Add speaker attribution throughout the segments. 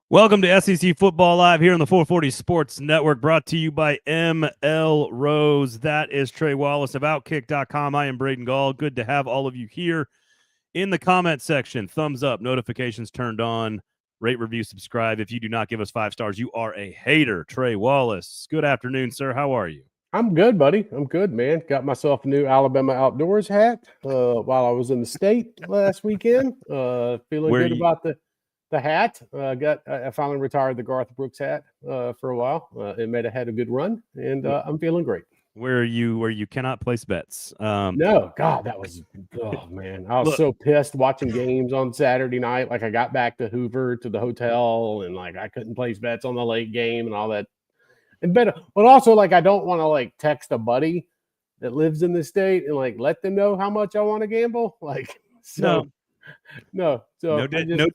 Speaker 1: Welcome to SEC Football Live here on the 440 Sports Network, brought to you by M.L. Rose. That is Trey Wallace of Outkick.com. I am Braden Gall. Good to have all of you here in the comment section. Thumbs up, notifications turned on, rate, review, subscribe. If you do not give us 5 stars, you are a hater. Trey Wallace, good afternoon, sir. How are you?
Speaker 2: I'm good, buddy. I'm good, man. Got myself a new Alabama Outdoors hat while I was in the state last weekend. Feeling good about the hat. I finally retired the Garth Brooks hat for a while. It had a good run, and I'm feeling great.
Speaker 1: Where you cannot place bets.
Speaker 2: No, God, that was man. I was so pissed watching games on Saturday night. Like I got back to Hoover to the hotel, and like I couldn't place bets on the late game and all that. But also like I don't want to like text a buddy that lives in the state and like let them know how much I want to gamble. Like no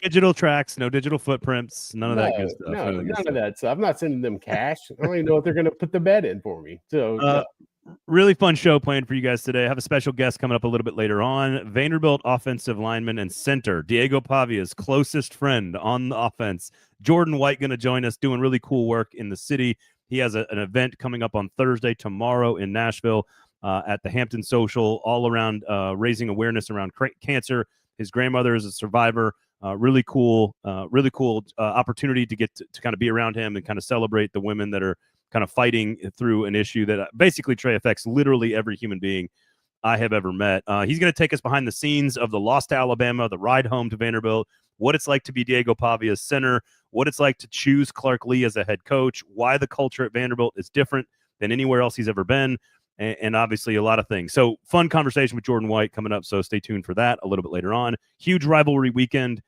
Speaker 1: digital tracks, no digital footprints, none of that good stuff.
Speaker 2: None of that stuff. I'm not sending them cash. I don't even know if they're going to put the bet in for me. So
Speaker 1: really fun show planned for you guys today. I have a special guest coming up a little bit later on. Vanderbilt offensive lineman and center Diego Pavia's closest friend on the offense, Jordan White, going to join us doing really cool work in the city. He has an event coming up on Thursday, tomorrow in Nashville at the Hampton Social, all around raising awareness around cancer. His grandmother is a survivor. Really cool opportunity to get to kind of be around him and kind of celebrate the women that are kind of fighting through an issue that basically, Trey, affects literally every human being I have ever met. He's going to take us behind the scenes of the loss to Alabama, the ride home to Vanderbilt, what it's like to be Diego Pavia's center, what it's like to choose Clark Lee as a head coach, why the culture at Vanderbilt is different than anywhere else he's ever been, and obviously a lot of things. So fun conversation with Jordan White coming up, so stay tuned for that a little bit later on. Huge rivalry weekend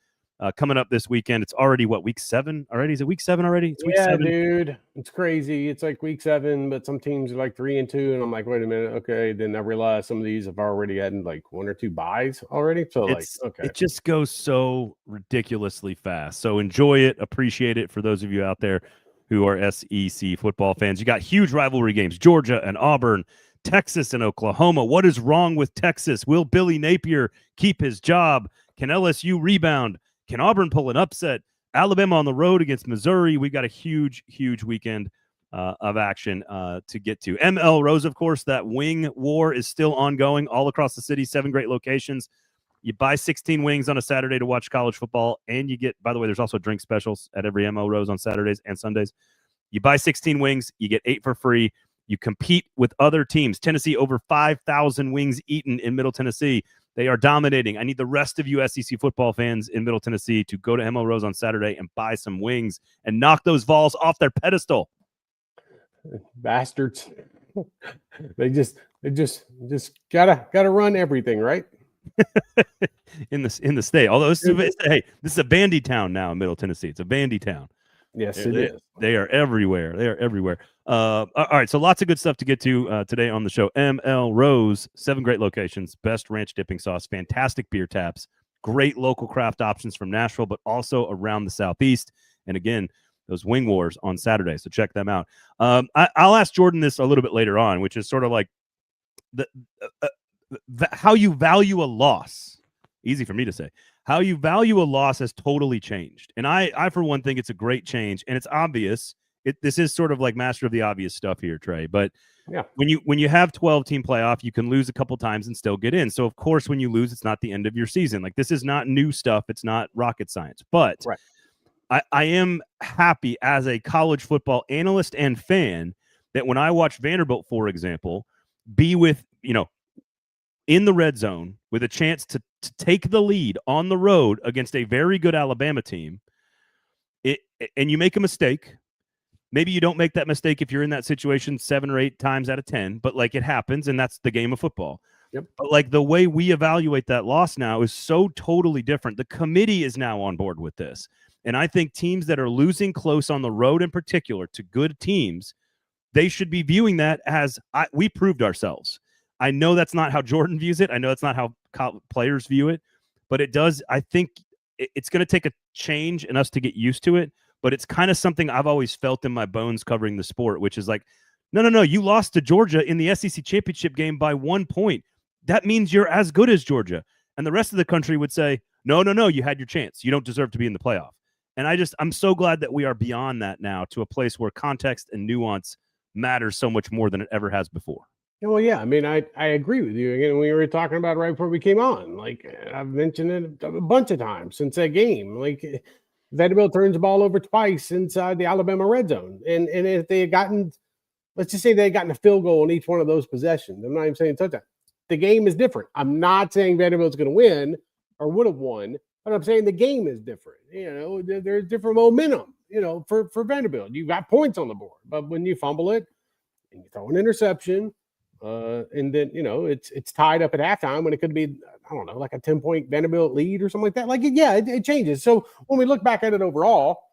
Speaker 1: coming up this weekend. It's already, week 7 already? Is it week 7 already? It's week 7.
Speaker 2: Dude. It's crazy. It's like week 7, but some teams are like 3-2, and I'm like, wait a minute. Okay. Then I realized some of these have already had like 1 or 2 buys already. So it
Speaker 1: just goes so ridiculously fast. So enjoy it, appreciate it for those of you out there who are SEC football fans. You got huge rivalry games, Georgia and Auburn, Texas and Oklahoma. What is wrong with Texas? Will Billy Napier keep his job? Can LSU rebound? Can Auburn pull an upset? Alabama on the road against Missouri. We got a huge, huge weekend of action to get to. M.L. Rose, of course, that wing war is still ongoing all across the city, 7 great locations. You buy 16 wings on a Saturday to watch college football, and you get, by the way, there's also drink specials at every M.L. Rose on Saturdays and Sundays. You buy 16 wings, you get 8 for free. You compete with other teams. Tennessee, over 5,000 wings eaten in Middle Tennessee. They are dominating. I need the rest of you SEC football fans in Middle Tennessee to go to M.L. Rose on Saturday and buy some wings and knock those Vols off their pedestal.
Speaker 2: Bastards. They just gotta run everything, right?
Speaker 1: in the state. Although this is a Vandy town now in Middle Tennessee. It's a Vandy town.
Speaker 2: Yes, it is.
Speaker 1: They are everywhere. All right, so lots of good stuff to get to today on the show. M.L. Rose, 7 great locations, best ranch dipping sauce, fantastic beer taps, great local craft options from Nashville, but also around the Southeast. And again, those wing wars on Saturday, so check them out. I'll ask Jordan this a little bit later on, which is sort of like how you value a loss. Easy for me to say. How you value a loss has totally changed. And I for one, think it's a great change, and it's obvious. This is sort of like master of the obvious stuff here, Trey. But
Speaker 2: yeah,
Speaker 1: when you have 12-team playoff, you can lose a couple times and still get in. So, of course, when you lose, it's not the end of your season. Like, this is not new stuff. It's not rocket science. But right. I am happy as a college football analyst and fan that when I watch Vanderbilt, for example, be with, in the red zone with a chance to take the lead on the road against a very good Alabama team, and you make a mistake. Maybe you don't make that mistake if you're in that situation 7 or 8 times out of 10, but like it happens, and that's the game of football.
Speaker 2: Yep.
Speaker 1: But like the way we evaluate that loss now is so totally different. The committee is now on board with this. And I think teams that are losing close on the road in particular to good teams, they should be viewing that as we proved ourselves. I know that's not how Jordan views it. I know that's not how players view it, but it does. I think it's going to take a change in us to get used to it. But it's kind of something I've always felt in my bones covering the sport, which is like, no, you lost to Georgia in the SEC championship game by 1 point. That means you're as good as Georgia. And the rest of the country would say, no, you had your chance. You don't deserve to be in the playoff. And I'm so glad that we are beyond that now to a place where context and nuance matters so much more than it ever has before.
Speaker 2: Well, yeah, I mean, I agree with you. Again, we were talking about it right before we came on. Like, I've mentioned it a bunch of times since that game. Like, Vanderbilt turns the ball over twice inside the Alabama red zone. And if they had gotten, let's just say they had gotten a field goal in each one of those possessions, I'm not even saying touchdown. The game is different. I'm not saying Vanderbilt's going to win or would have won, but I'm saying the game is different. You know, there's different momentum, you know, for Vanderbilt. You've got points on the board, but when you fumble it and you throw an interception, and then, you know, it's tied up at halftime when it could be, I don't know, like a 10-point Vanderbilt lead or something like that. Like, yeah, it changes. So when we look back at it overall,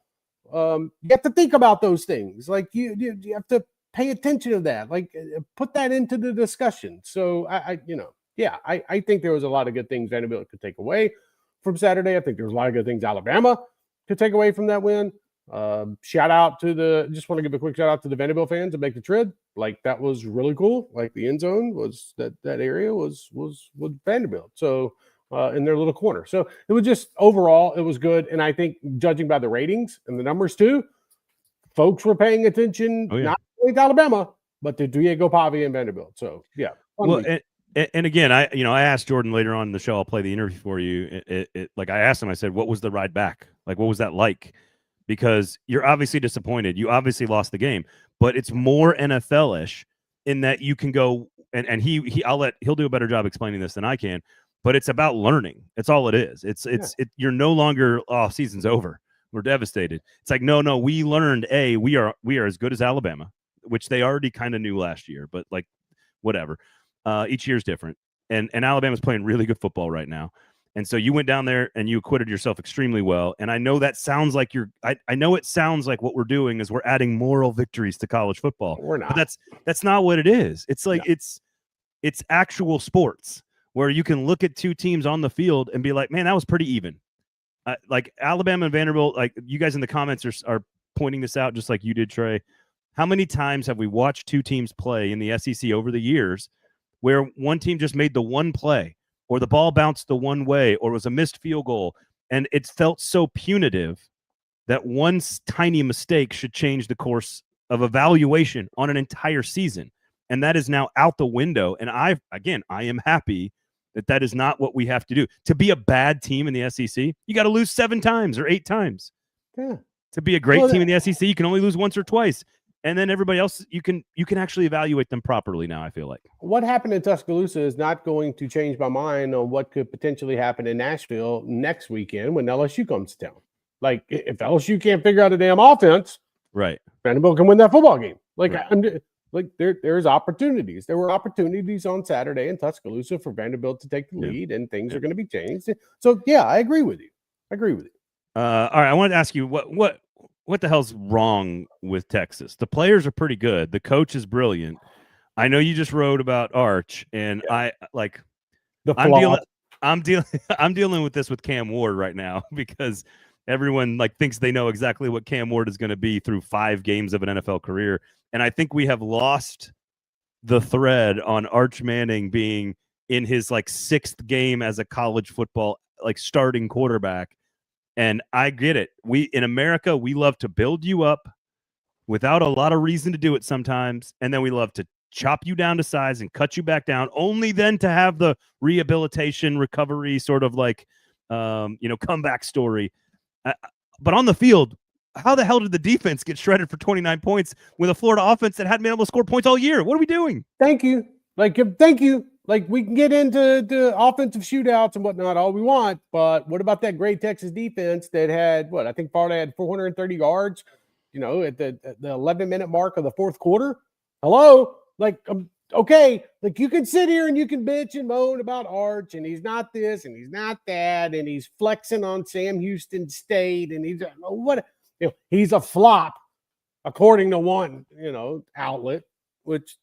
Speaker 2: you have to think about those things. Like, you have to pay attention to that. Like, put that into the discussion. So I think there was a lot of good things Vanderbilt could take away from Saturday. I think there was a lot of good things Alabama could take away from that win. Shout out to just want to give a quick shout out to the Vanderbilt fans that make the trip. Like, that was really cool. Like, the end zone was that area was Vanderbilt. So in their little corner. So it was just overall, it was good. And I think judging by the ratings and the numbers too, folks were paying attention, not only to Alabama, but to Diego Pavia and Vanderbilt. So yeah.
Speaker 1: Well, and again, I asked Jordan later on in the show, I'll play the interview for you. Like, I asked him, I said, what was the ride back? Like, what was that like? Because you're obviously disappointed. You obviously lost the game, but it's more NFL-ish in that you can go and he'll do a better job explaining this than I can, but it's about learning. It's all it is. You're no longer, season's over, we're devastated. It's like, no, we learned we are as good as Alabama, which they already kind of knew last year, but like, whatever. Each year's different, and Alabama's playing really good football right now. And so you went down there and you acquitted yourself extremely well. And I know that sounds like I know it sounds like what we're doing is we're adding moral victories to college football.
Speaker 2: We're not.
Speaker 1: But that's not what it is. It's like it's actual sports where you can look at two teams on the field and be like, man, that was pretty even. Like Alabama and Vanderbilt, like you guys in the comments are pointing this out just like you did, Trey. How many times have we watched two teams play in the SEC over the years where one team just made the one play, or the ball bounced the one way, or it was a missed field goal, and it felt so punitive that one tiny mistake should change the course of evaluation on an entire season? And that is now out the window. And I am happy that is not what we have to do. To be a bad team in the SEC, you got to lose 7 times or 8 times.
Speaker 2: Yeah.
Speaker 1: To be a great team in the SEC, you can only lose once or twice. And then everybody else, you can actually evaluate them properly now, I feel like.
Speaker 2: What happened in Tuscaloosa is not going to change my mind on what could potentially happen in Nashville next weekend when LSU comes to town. Like, if LSU can't figure out a damn offense,
Speaker 1: right,
Speaker 2: Vanderbilt can win that football game. Like,
Speaker 1: right.
Speaker 2: There's opportunities. There were opportunities on Saturday in Tuscaloosa for Vanderbilt to take the lead, and things are going to be changed. So, yeah, I agree with you. All
Speaker 1: right, I wanted to ask you what the hell's wrong with Texas? The players are pretty good. The coach is brilliant. I know you just wrote about Arch, and I'm dealing with this with Cam Ward right now because everyone thinks they know exactly what Cam Ward is going to be through 5 games of an NFL career. And I think we have lost the thread on Arch Manning being in his 6th game as a college football starting quarterback. And I get it. In America, we love to build you up without a lot of reason to do it sometimes. And then we love to chop you down to size and cut you back down, only then to have the rehabilitation, recovery sort of comeback story. But on the field, how the hell did the defense get shredded for 29 points with a Florida offense that hadn't been able to score points all year? What are we doing?
Speaker 2: Thank you. Thank you. We can get into the offensive shootouts and whatnot all we want, but what about that great Texas defense that had I think Florida had 430 yards, at the 11-minute mark of the 4th quarter. Hello, okay, you can sit here and you can bitch and moan about Arch, and he's not this and he's not that, and he's flexing on Sam Houston State, and he's a flop according to one outlet, which.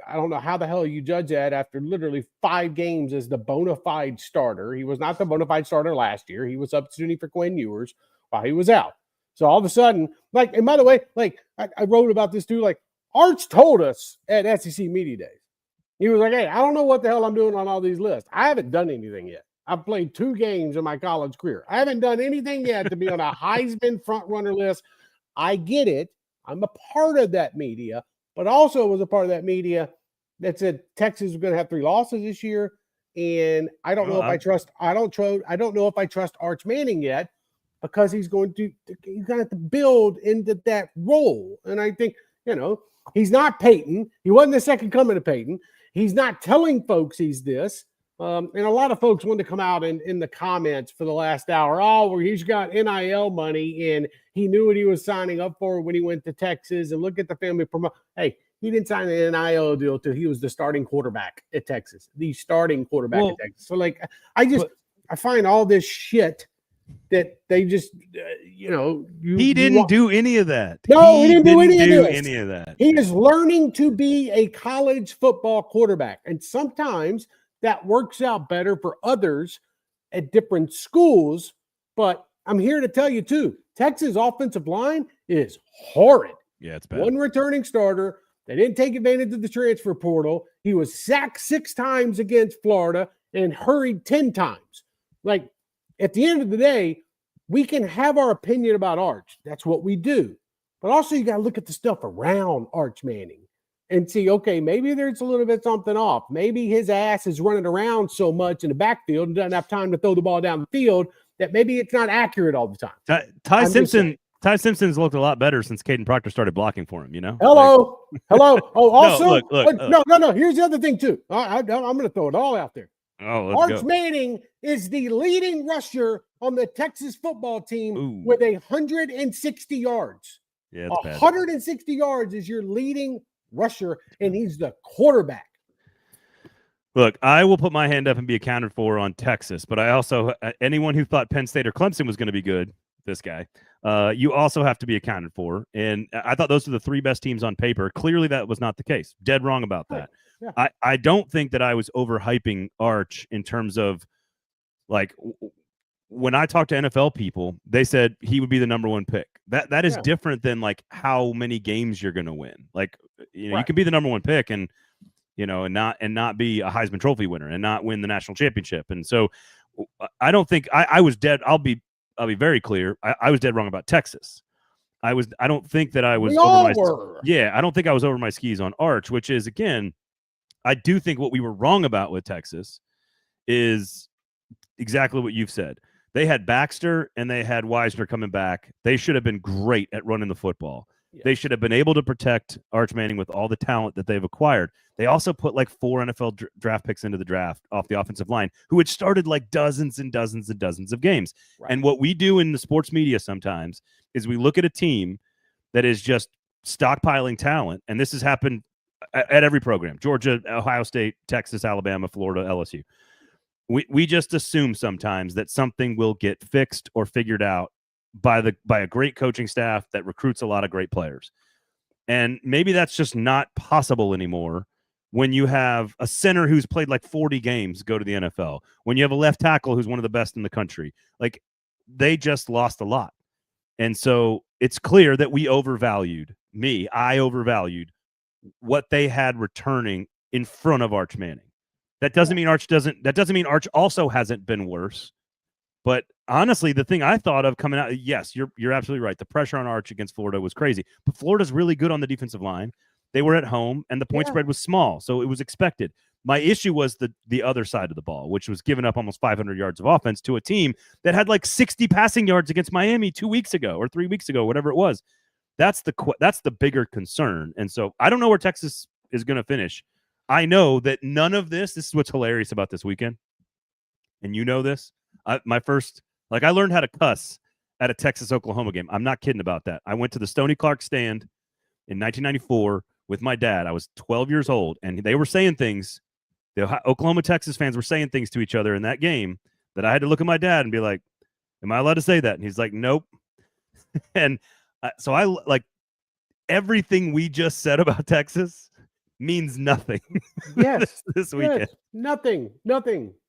Speaker 2: I don't know how the hell you judge that after literally 5 games as the bona fide starter. He was not the bona fide starter last year. He was substituting for Quinn Ewers while he was out. So all of a sudden, and by the way, I wrote about this too, Arch told us at SEC Media Days. He was like, hey, I don't know what the hell I'm doing on all these lists. I haven't done anything yet. I've played 2 games in my college career. I haven't done anything yet to be on a Heisman front runner list. I get it. I'm a part of that media, but also was a part of that media that said Texas was going to have 3 losses this year. And I don't know if I don't know if I trust Arch Manning yet, because he's going to have to build into that role. And I think, he's not Peyton. He wasn't the second coming of Peyton. He's not telling folks he's this. And a lot of folks want to come out in the comments for the last hour. Oh, well, he's got NIL money and he knew what he was signing up for when he went to Texas, and look at the family promote. Hey, he didn't sign an NIL deal till he was the starting quarterback at Texas, at Texas. So I find all this shit that they just,
Speaker 1: he didn't do any of that.
Speaker 2: No, he didn't do
Speaker 1: any of that.
Speaker 2: He is learning to be a college football quarterback. And sometimes that works out better for others at different schools. But I'm here to tell you too, Texas offensive line is horrid.
Speaker 1: Yeah, it's bad.
Speaker 2: 1 returning starter. They didn't take advantage of the transfer portal. He was sacked 6 times against Florida and hurried 10 times. Like, at the end of the day, we can have our opinion about Arch. That's what we do. But also you got to look at the stuff around Arch Manning and see, okay, maybe there's a little bit something off. Maybe his ass is running around so much in the backfield and doesn't have time to throw the ball down the field that maybe it's not accurate all the time.
Speaker 1: Ty Simpson's looked a lot better since Caden Proctor started blocking for him,
Speaker 2: Hello. Oh, also,
Speaker 1: look.
Speaker 2: No. Here's the other thing too. I'm going to throw it all out there.
Speaker 1: Oh,
Speaker 2: Arch Manning is the leading rusher on the Texas football team with 160 yards.
Speaker 1: Yeah,
Speaker 2: 160 yards is your leading rusher, and he's the quarterback.
Speaker 1: Look, I will put my hand up and be accounted for on Texas, but I also, anyone who thought Penn State or Clemson was going to be good, this guy, you also have to be accounted for. And I thought those were the 3 best teams on paper. Clearly that was not the case. Dead wrong about that. Yeah. I don't think that I was overhyping Arch in terms of, like, when I talked to NFL people, they said he would be the number 1 pick. That is different than like how many games you're going to win. Like, you can be the number 1 pick and and not be a Heisman Trophy winner and not win the national championship. And so I don't think I was dead. I'll be very clear. I was dead wrong about Texas. I don't think that I was I don't think I was over my skis on Arch, which is, again, I do think what we were wrong about with Texas is exactly what you've said. They had Baxter and they had Wisner coming back. They should have been great at running the football. Yeah. They should have been able to protect Arch Manning with all the talent that they've acquired. They also put like 4 NFL draft picks into the draft off the offensive line, who had started like dozens and dozens and dozens of games. Right. And what we do in the sports media sometimes is we look at a team that is just stockpiling talent. And this has happened at every program: Georgia, Ohio State, Texas, Alabama, Florida, LSU. We just assume sometimes that something will get fixed or figured out by a great coaching staff that recruits a lot of great players. And maybe that's just not possible anymore when you have a center who's played like 40 games go to the NFL, when you have a left tackle who's one of the best in the country. Like, they just lost a lot. And so it's clear that I overvalued what they had returning in front of Arch Manning. That doesn't mean Arch also hasn't been worse. But honestly, the thing I thought of coming out, yes, you're absolutely right. The pressure on Arch against Florida was crazy. But Florida's really good on the defensive line. They were at home, and the point spread was small, so it was expected. My issue was the other side of the ball, which was giving up almost 500 yards of offense to a team that had like 60 passing yards against Miami 2 weeks ago or 3 weeks ago, whatever it was. That's the bigger concern. And so I don't know where Texas is going to finish. I know that none of this is what's hilarious about this weekend. And you know this. I learned how to cuss at a Texas-Oklahoma game. I'm not kidding about that. I went to the Stoney Clark stand in 1994 with my dad. I was 12 years old, and they were saying things. The Oklahoma Texas fans were saying things to each other in that game that I had to look at my dad and be like, am I allowed to say that? And he's like, nope. And so I like everything we just said about Texas means nothing.
Speaker 2: Yes.
Speaker 1: this weekend.
Speaker 2: Yes. Nothing.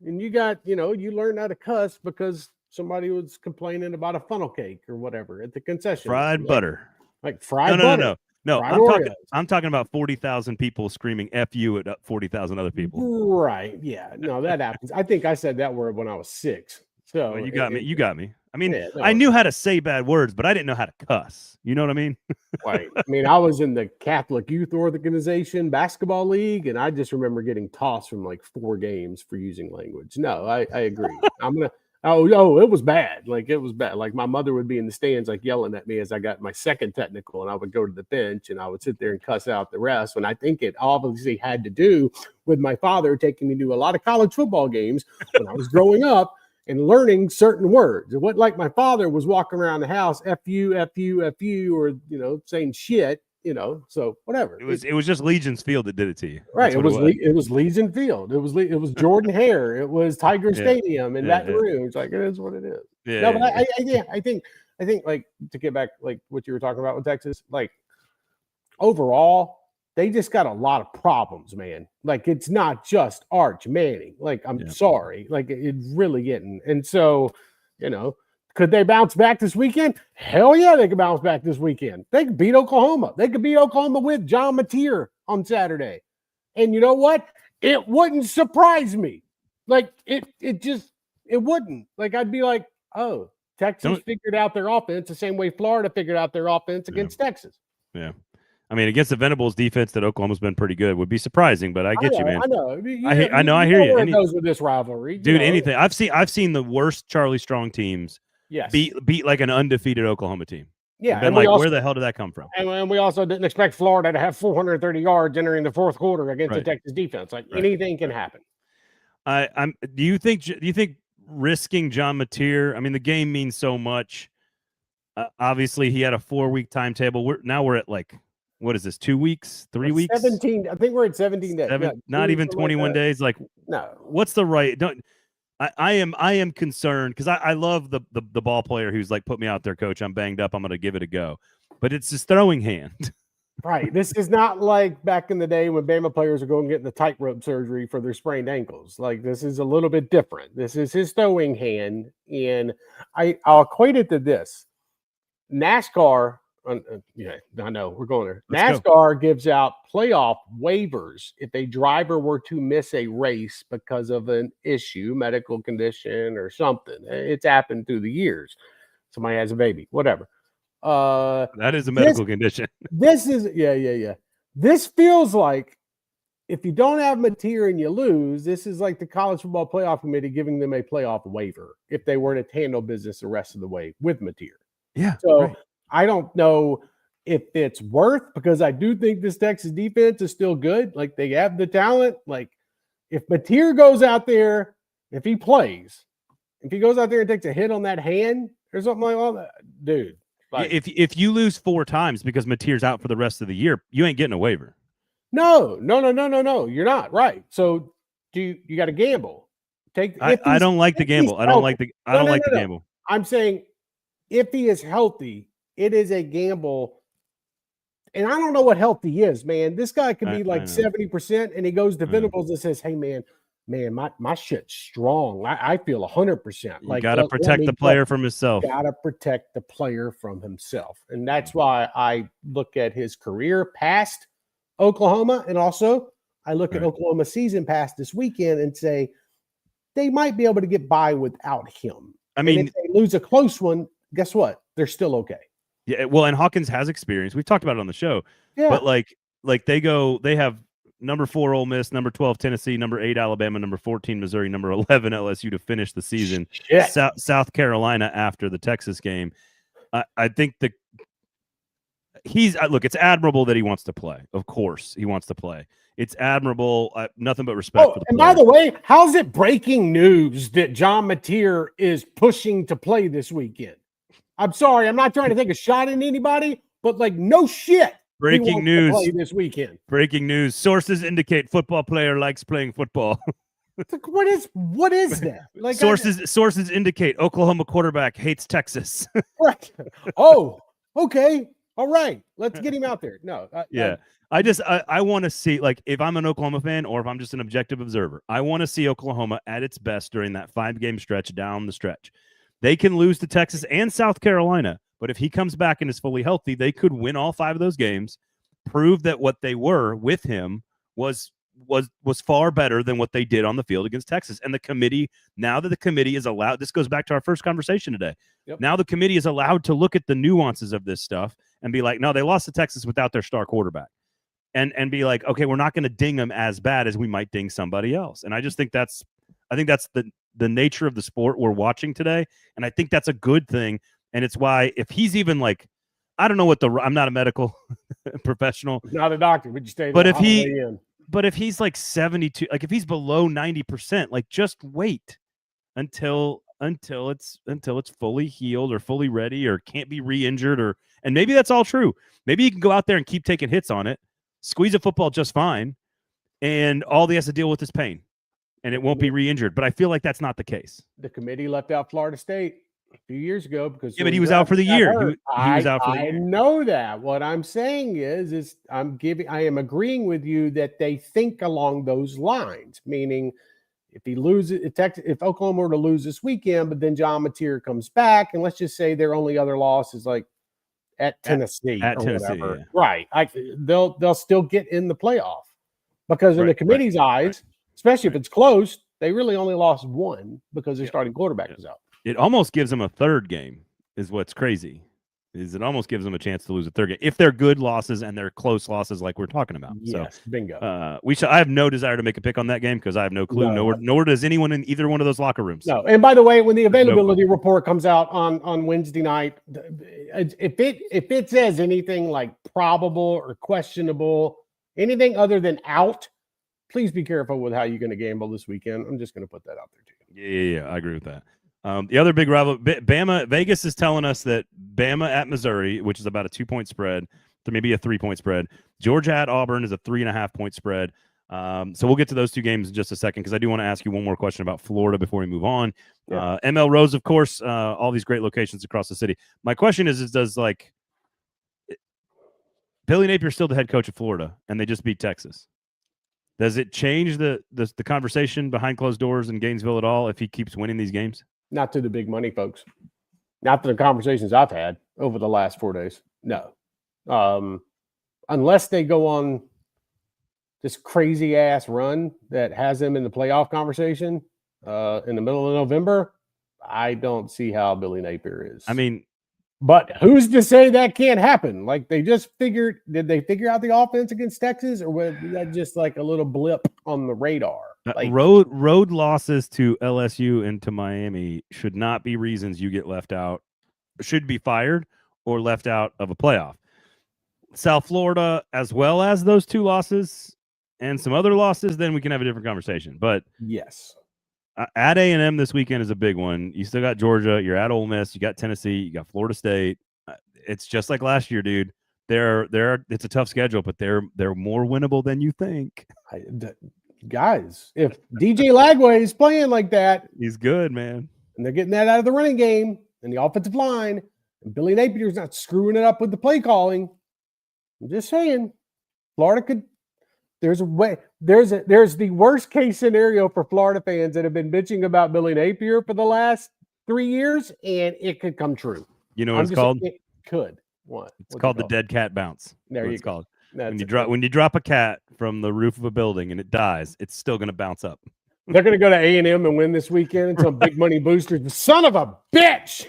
Speaker 2: And you got, you learned how to cuss because somebody was complaining about a funnel cake or whatever at the concession.
Speaker 1: Fried butter.
Speaker 2: Like fried butter.
Speaker 1: No. No,
Speaker 2: Fried Oreos.
Speaker 1: I'm talking about 40,000 people screaming "F you" at 40,000 other people.
Speaker 2: Right. Yeah. No, that happens. I think I said that word when I was 6. So
Speaker 1: Well, you got me. You got me. I mean,
Speaker 2: yeah,
Speaker 1: I
Speaker 2: no,
Speaker 1: knew how to say bad words, but I didn't know how to cuss. You know what I mean?
Speaker 2: right. I mean, I was in the Catholic Youth Organization basketball league, and I just remember getting tossed from like 4 games for using language. No, I agree. It was bad. Like, it was bad. Like, my mother would be in the stands, like, yelling at me as I got my second technical, and I would go to the bench and I would sit there and cuss out the rest. And I think it obviously had to do with my father taking me to a lot of college football games when I was growing up and learning certain words. It wasn't like my father was walking around the house, F you, F you, F you, or, saying shit, so whatever.
Speaker 1: It was just Legion's Field that did it to you.
Speaker 2: Right. It was Legion Field. It was Jordan Hare. It was Tiger Stadium in Baton Rouge. Like, it is what it is.
Speaker 1: Yeah.
Speaker 2: No, but I think like, to get back, like what you were talking about with Texas, like, overall, they just got a lot of problems, man. Like, it's not just Arch Manning. Like, I'm sorry. Like, it's really getting. And so, could they bounce back this weekend? Hell yeah, they could bounce back this weekend. They could beat Oklahoma. They could beat Oklahoma with John Mateer on Saturday. And you know what? It wouldn't surprise me. Like, it wouldn't. Like, I'd be like, oh, Texas figured out their offense the same way Florida figured out their offense against Texas.
Speaker 1: Yeah. I mean, against the Venables defense that Oklahoma's been pretty good would be surprising, but I get you, man.
Speaker 2: I know.
Speaker 1: I hear you.
Speaker 2: It goes with this rivalry,
Speaker 1: dude. Anything. I've seen the worst Charlie Strong teams.
Speaker 2: Yes.
Speaker 1: Beat like an undefeated Oklahoma team.
Speaker 2: Yeah.
Speaker 1: And like, where the hell did that come from?
Speaker 2: And we also didn't expect Florida to have 430 yards entering the fourth quarter against the Texas defense. Like, anything can happen.
Speaker 1: Do you think risking John Mateer? I mean, the game means so much. Obviously, he had a 4-week timetable. We're at like, what is this? 2 weeks? 3 weeks?
Speaker 2: 17. I think we're at 17 days.
Speaker 1: Not even 21 days. Like,
Speaker 2: no.
Speaker 1: What's the right? I am concerned because I love the ball player who's like, put me out there, coach. I'm banged up. I'm going to give it a go. But it's his throwing hand.
Speaker 2: Right. This is not like back in the day when Bama players are going to get the tightrope surgery for their sprained ankles. Like, this is a little bit different. This is his throwing hand. And I'll equate it to this. NASCAR, I know we're going there. NASCAR gives out playoff waivers if a driver were to miss a race because of an issue, medical condition or something. It's happened through the years. Somebody has a baby, whatever.
Speaker 1: That is a medical condition.
Speaker 2: This is This feels like if you don't have Mateer and you lose, this is like the college football playoff committee giving them a playoff waiver if they were to handle business the rest of the way with Mateer.
Speaker 1: Yeah.
Speaker 2: So I don't know if it's worth, because I do think this Texas defense is still good. Like, they have the talent. Like, if Mateer goes out there, if he plays, if he goes out there and takes a hit on that hand or something like that, dude. Like,
Speaker 1: if you lose 4 times because Mateer's out for the rest of the year, you ain't getting a waiver.
Speaker 2: No. You're not. Right. So you got to gamble.
Speaker 1: I don't like the gamble. I don't like the gamble.
Speaker 2: I'm saying if he is healthy, it is a gamble. And I don't know what healthy is, man. This guy could be like 70%, and he goes to Venables and says, hey, man, my shit's strong. I feel 100%.
Speaker 1: Like, got to protect the player from himself.
Speaker 2: Got to protect the player from himself. And that's why I look at his career past Oklahoma, and also I look at Oklahoma season past this weekend and say they might be able to get by without him.
Speaker 1: I mean,
Speaker 2: and if they lose a close one, guess what? They're still okay.
Speaker 1: Yeah, well, and Hawkins has experience. We've talked about it on the show. Yeah. But like they have number 4 Ole Miss, number 12 Tennessee, number 8 Alabama, number 14 Missouri, number 11 LSU to finish the season. South Carolina after the Texas game. I think it's admirable that he wants to play. Of course, he wants to play. It's admirable. Nothing but respect for the
Speaker 2: and
Speaker 1: player.
Speaker 2: By the way, how's it breaking news that John Mateer is pushing to play this weekend? I'm sorry, I'm not trying to take a shot at anybody, but like, no shit.
Speaker 1: Breaking news
Speaker 2: play this weekend.
Speaker 1: Breaking news. Sources indicate football player likes playing football.
Speaker 2: What is that? Like,
Speaker 1: sources indicate Oklahoma quarterback hates Texas.
Speaker 2: Right. Oh, okay. All right. Let's get him out there. No.
Speaker 1: I want to see, like, if I'm an Oklahoma fan or if I'm just an objective observer, I want to see Oklahoma at its best during that 5-game stretch down the stretch. They can lose to Texas and South Carolina, but if he comes back and is fully healthy, they could win all 5 of those games. prove that what they were with him was far better than what they did on the field against Texas. And the committee, now that the committee is allowed, this goes back to our first conversation today.
Speaker 2: Yep.
Speaker 1: Now the committee is allowed to look at the nuances of this stuff and be like, no, they lost to Texas without their star quarterback. And be like, okay, we're not going to ding them as bad as we might ding somebody else. And I just think that's the nature of the sport we're watching today. And I think that's a good thing. And it's why if he's even like, I don't know what I'm not a medical professional.
Speaker 2: Not a doctor, but you stay there.
Speaker 1: But if he's like 72, like if he's below 90%, like just wait until it's fully healed or fully ready or can't be re-injured, and maybe that's all true. Maybe he can go out there and keep taking hits on it, squeeze a football just fine, and all he has to deal with is pain, and it won't be re-injured. But I feel like that's not the case.
Speaker 2: The committee left out Florida State a few years ago because
Speaker 1: but he was out for the year. He was out for the year.
Speaker 2: I know that. What I'm saying is I am agreeing with you that they think along those lines, meaning if he loses, if Oklahoma were to lose this weekend, but then John Mateer comes back, and let's just say their only other loss is like at Tennessee
Speaker 1: or
Speaker 2: Tennessee,
Speaker 1: whatever.
Speaker 2: Yeah. Right? They'll still get in the playoff because in the committee's eyes, especially if it's close, they really only lost one because their starting quarterback was out.
Speaker 1: It almost gives them a third game, is what's crazy. It almost gives them a chance to lose a third game if they're good losses and they're close losses like we're talking about.
Speaker 2: Yes,
Speaker 1: so,
Speaker 2: bingo.
Speaker 1: I have no desire to make a pick on that game because I have no clue. Nor does anyone in either one of those locker rooms.
Speaker 2: No. And by the way, when the availability report comes out on Wednesday night, if it says anything like probable or questionable, anything other than out, please be careful with how you're going to gamble this weekend. I'm just going to put that out there too.
Speaker 1: Yeah, I agree with that. The other big rival, Bama, Vegas is telling us that Bama at Missouri, which is about a 2-point spread, to maybe a 3-point spread. Georgia at Auburn is a 3.5-point spread. So we'll get to those two games in just a second because I do want to ask you one more question about Florida before we move on. Yeah. M.L. Rose, of course, all these great locations across the city. My question is does Billy Napier still the head coach of Florida and they just beat Texas? Does it change the conversation behind closed doors in Gainesville at all if he keeps winning these games?
Speaker 2: Not to the big money folks. Not to the conversations I've had over the last 4 days. No. Unless they go on this crazy ass run that has them in the playoff conversation in the middle of November, I don't see how Billy Napier is.
Speaker 1: I mean,
Speaker 2: but who's to say that can't happen? Like did they figure out the offense against Texas, or was that just like a little blip on the radar? Like,
Speaker 1: road losses to LSU and to Miami should not be reasons you get left out, should be fired or left out of a playoff. South Florida, as well as those two losses and some other losses, then we can have a different conversation. But
Speaker 2: yes,
Speaker 1: at A&M this weekend is a big one. You still got Georgia. You're at Ole Miss. You got Tennessee. You got Florida State. It's just like last year, dude. It's a tough schedule, but they're more winnable than you think.
Speaker 2: Guys, if DJ Lagway is playing like that,
Speaker 1: he's good, man.
Speaker 2: And they're getting that out of the running game and the offensive line, and Billy Napier's not screwing it up with the play calling. I'm just saying, Florida could. There's a way. There's the worst case scenario for Florida fans that have been bitching about Billy Napier for the last 3 years, and it could come true.
Speaker 1: You know what it's called?
Speaker 2: It could. What?
Speaker 1: It's called the dead cat bounce.
Speaker 2: There you go.
Speaker 1: It's called. When you drop a cat from the roof of a building and it dies, it's still going to bounce up.
Speaker 2: They're going to go to A&M and win this weekend and some big money boosters. Son of a bitch!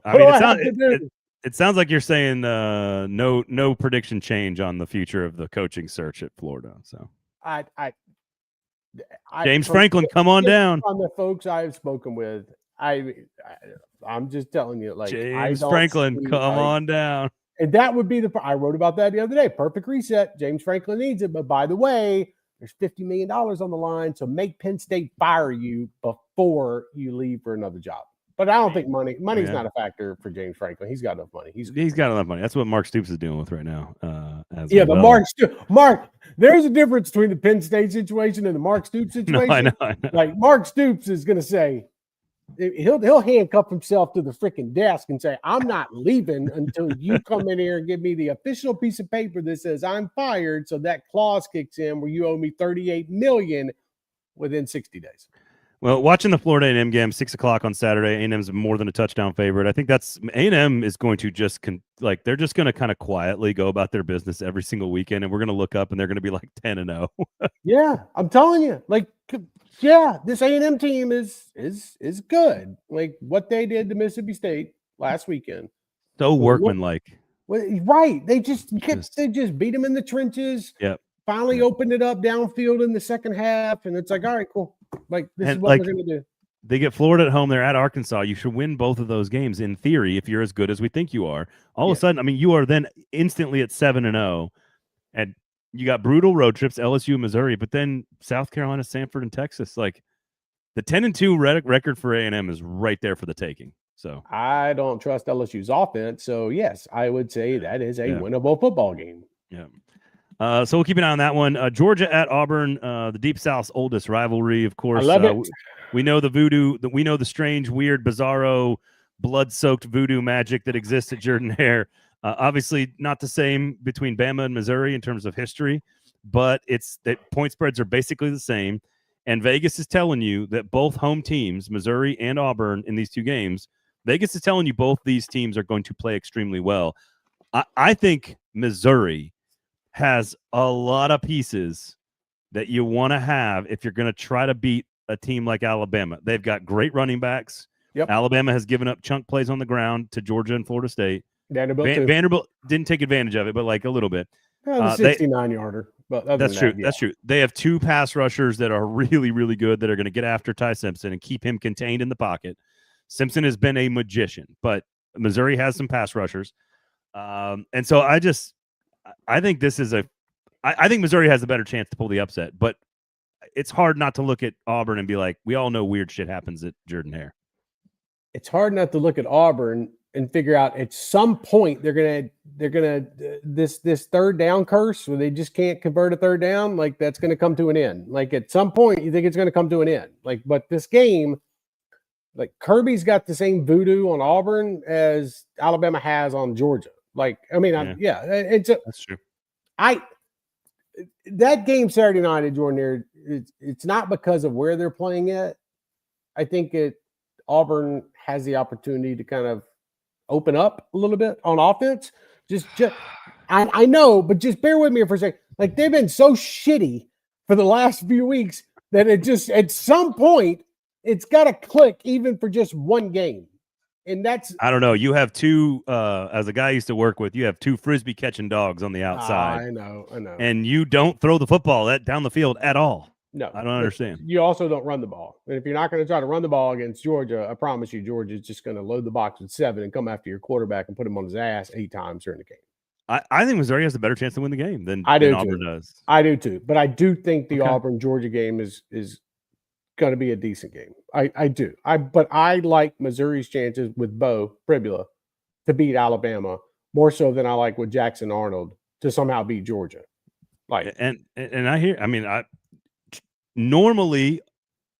Speaker 1: I mean, it sounds like you're saying no prediction change on the future of the coaching search at Florida. So James Franklin, come on down.
Speaker 2: On the folks I've spoken with, I'm just telling you, like
Speaker 1: James Franklin, come on down.
Speaker 2: And that would be I wrote about that the other day. Perfect reset. James Franklin needs it. But by the way, there's $50 million on the line. So make Penn State fire you before you leave for another job. But I don't think money's not a factor for James Franklin. He's got enough money. He's
Speaker 1: got enough money. That's what Mark Stoops is dealing with right now.
Speaker 2: But Mark, there's a difference between the Penn State situation and the Mark Stoops situation.
Speaker 1: No, I know.
Speaker 2: Like Mark Stoops is going to say, he'll handcuff himself to the freaking desk and say, I'm not leaving until you come in here and give me the official piece of paper that says I'm fired. So that clause kicks in where you owe me $38 million within 60 days.
Speaker 1: Well, watching the Florida A&M game, 6:00 on Saturday, A&M's more than a touchdown favorite. I think that's A&M is going to just they're just going to kind of quietly go about their business every single weekend, and we're going to look up and they're going to be like 10-0.
Speaker 2: Yeah, I'm telling you, like, yeah, this A&M team is good. Like what they did to Mississippi State last weekend.
Speaker 1: So workmanlike.
Speaker 2: Right. They just beat them in the trenches.
Speaker 1: Yep.
Speaker 2: Finally opened it up downfield in the second half, and it's like, all right, cool. Like this is what we're gonna do.
Speaker 1: They get Florida at home. They're at Arkansas. You should win both of those games in theory if you're as good as we think you are. All of a sudden, I mean, you are then instantly at 7-0, and you got brutal road trips, LSU, Missouri, but then South Carolina, Samford, and Texas. Like the 10-2 record for A&M is right there for the taking. So
Speaker 2: I don't trust LSU's offense. So yes, I would say that is a winnable football game.
Speaker 1: Yeah. So we'll keep an eye on that one. Georgia at Auburn, the Deep South's oldest rivalry, of course.
Speaker 2: I love it.
Speaker 1: We know the voodoo. We know the strange, weird, bizarro, blood-soaked voodoo magic that exists at Jordan-Hare. Obviously, not the same between Bama and Missouri in terms of history, but point spreads are basically the same. And Vegas is telling you that both home teams, Missouri and Auburn, in these two games, Vegas is telling you both these teams are going to play extremely well. I think Missouri has a lot of pieces that you want to have if you're going to try to beat a team like Alabama. They've got great running backs.
Speaker 2: Yep.
Speaker 1: Alabama has given up chunk plays on the ground to Georgia and Florida State.
Speaker 2: Vanderbilt
Speaker 1: didn't take advantage of it, but like a little bit.
Speaker 2: The 69-yarder. But
Speaker 1: that's true. That's true. They have two pass rushers that are really, really good that are going to get after Ty Simpson and keep him contained in the pocket. Simpson has been a magician, but Missouri has some pass rushers. And so I think this is I think Missouri has a better chance to pull the upset, but it's hard not to look at Auburn and be like, we all know weird shit happens at Jordan-Hare.
Speaker 2: It's hard not to look at Auburn and figure out at some point they're gonna this third down curse where they just can't convert a third down. Like that's gonna come to an end. Like at some point you think it's gonna come to an end. Like, but this game, like Kirby's got the same voodoo on Auburn as Alabama has on Georgia. Like, I mean, that's
Speaker 1: true.
Speaker 2: That game Saturday night at Jordan-Hare, it's not because of where they're playing it. I think Auburn has the opportunity to kind of open up a little bit on offense. I know, but just bear with me for a second. Like they've been so shitty for the last few weeks that it just at some point it's got to click even for just one game. And that's,
Speaker 1: I don't know. You have two, as a guy I used to work with, you have two Frisbee catching dogs on the outside.
Speaker 2: I know.
Speaker 1: And you don't throw the football down the field at all.
Speaker 2: No,
Speaker 1: I don't understand.
Speaker 2: You also don't run the ball. And if you're not going to try to run the ball against Georgia, I promise you, Georgia's just going to load the box with 7 and come after your quarterback and put him on his ass 8 times during the game.
Speaker 1: I think Missouri has a better chance to win the game than Auburn does.
Speaker 2: I do too. But I do think the Auburn-Georgia game is going to be a decent game. I do. But I like Missouri's chances with Bo Pribula to beat Alabama more so than I like with Jackson Arnold to somehow beat Georgia. Like
Speaker 1: and normally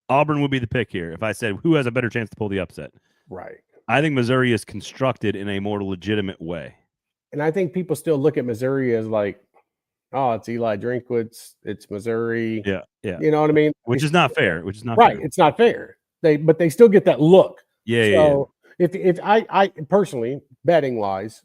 Speaker 1: Auburn would be the pick here if I said who has a better chance to pull the upset.
Speaker 2: Right.
Speaker 1: I think Missouri is constructed in a more legitimate way.
Speaker 2: And I think people still look at Missouri as like, oh, it's Eli Drinkwitz, it's Missouri.
Speaker 1: Yeah.
Speaker 2: You know what I mean?
Speaker 1: Which is not fair.
Speaker 2: Right. It's not fair. But they still get that look.
Speaker 1: Yeah.
Speaker 2: If I personally, betting wise,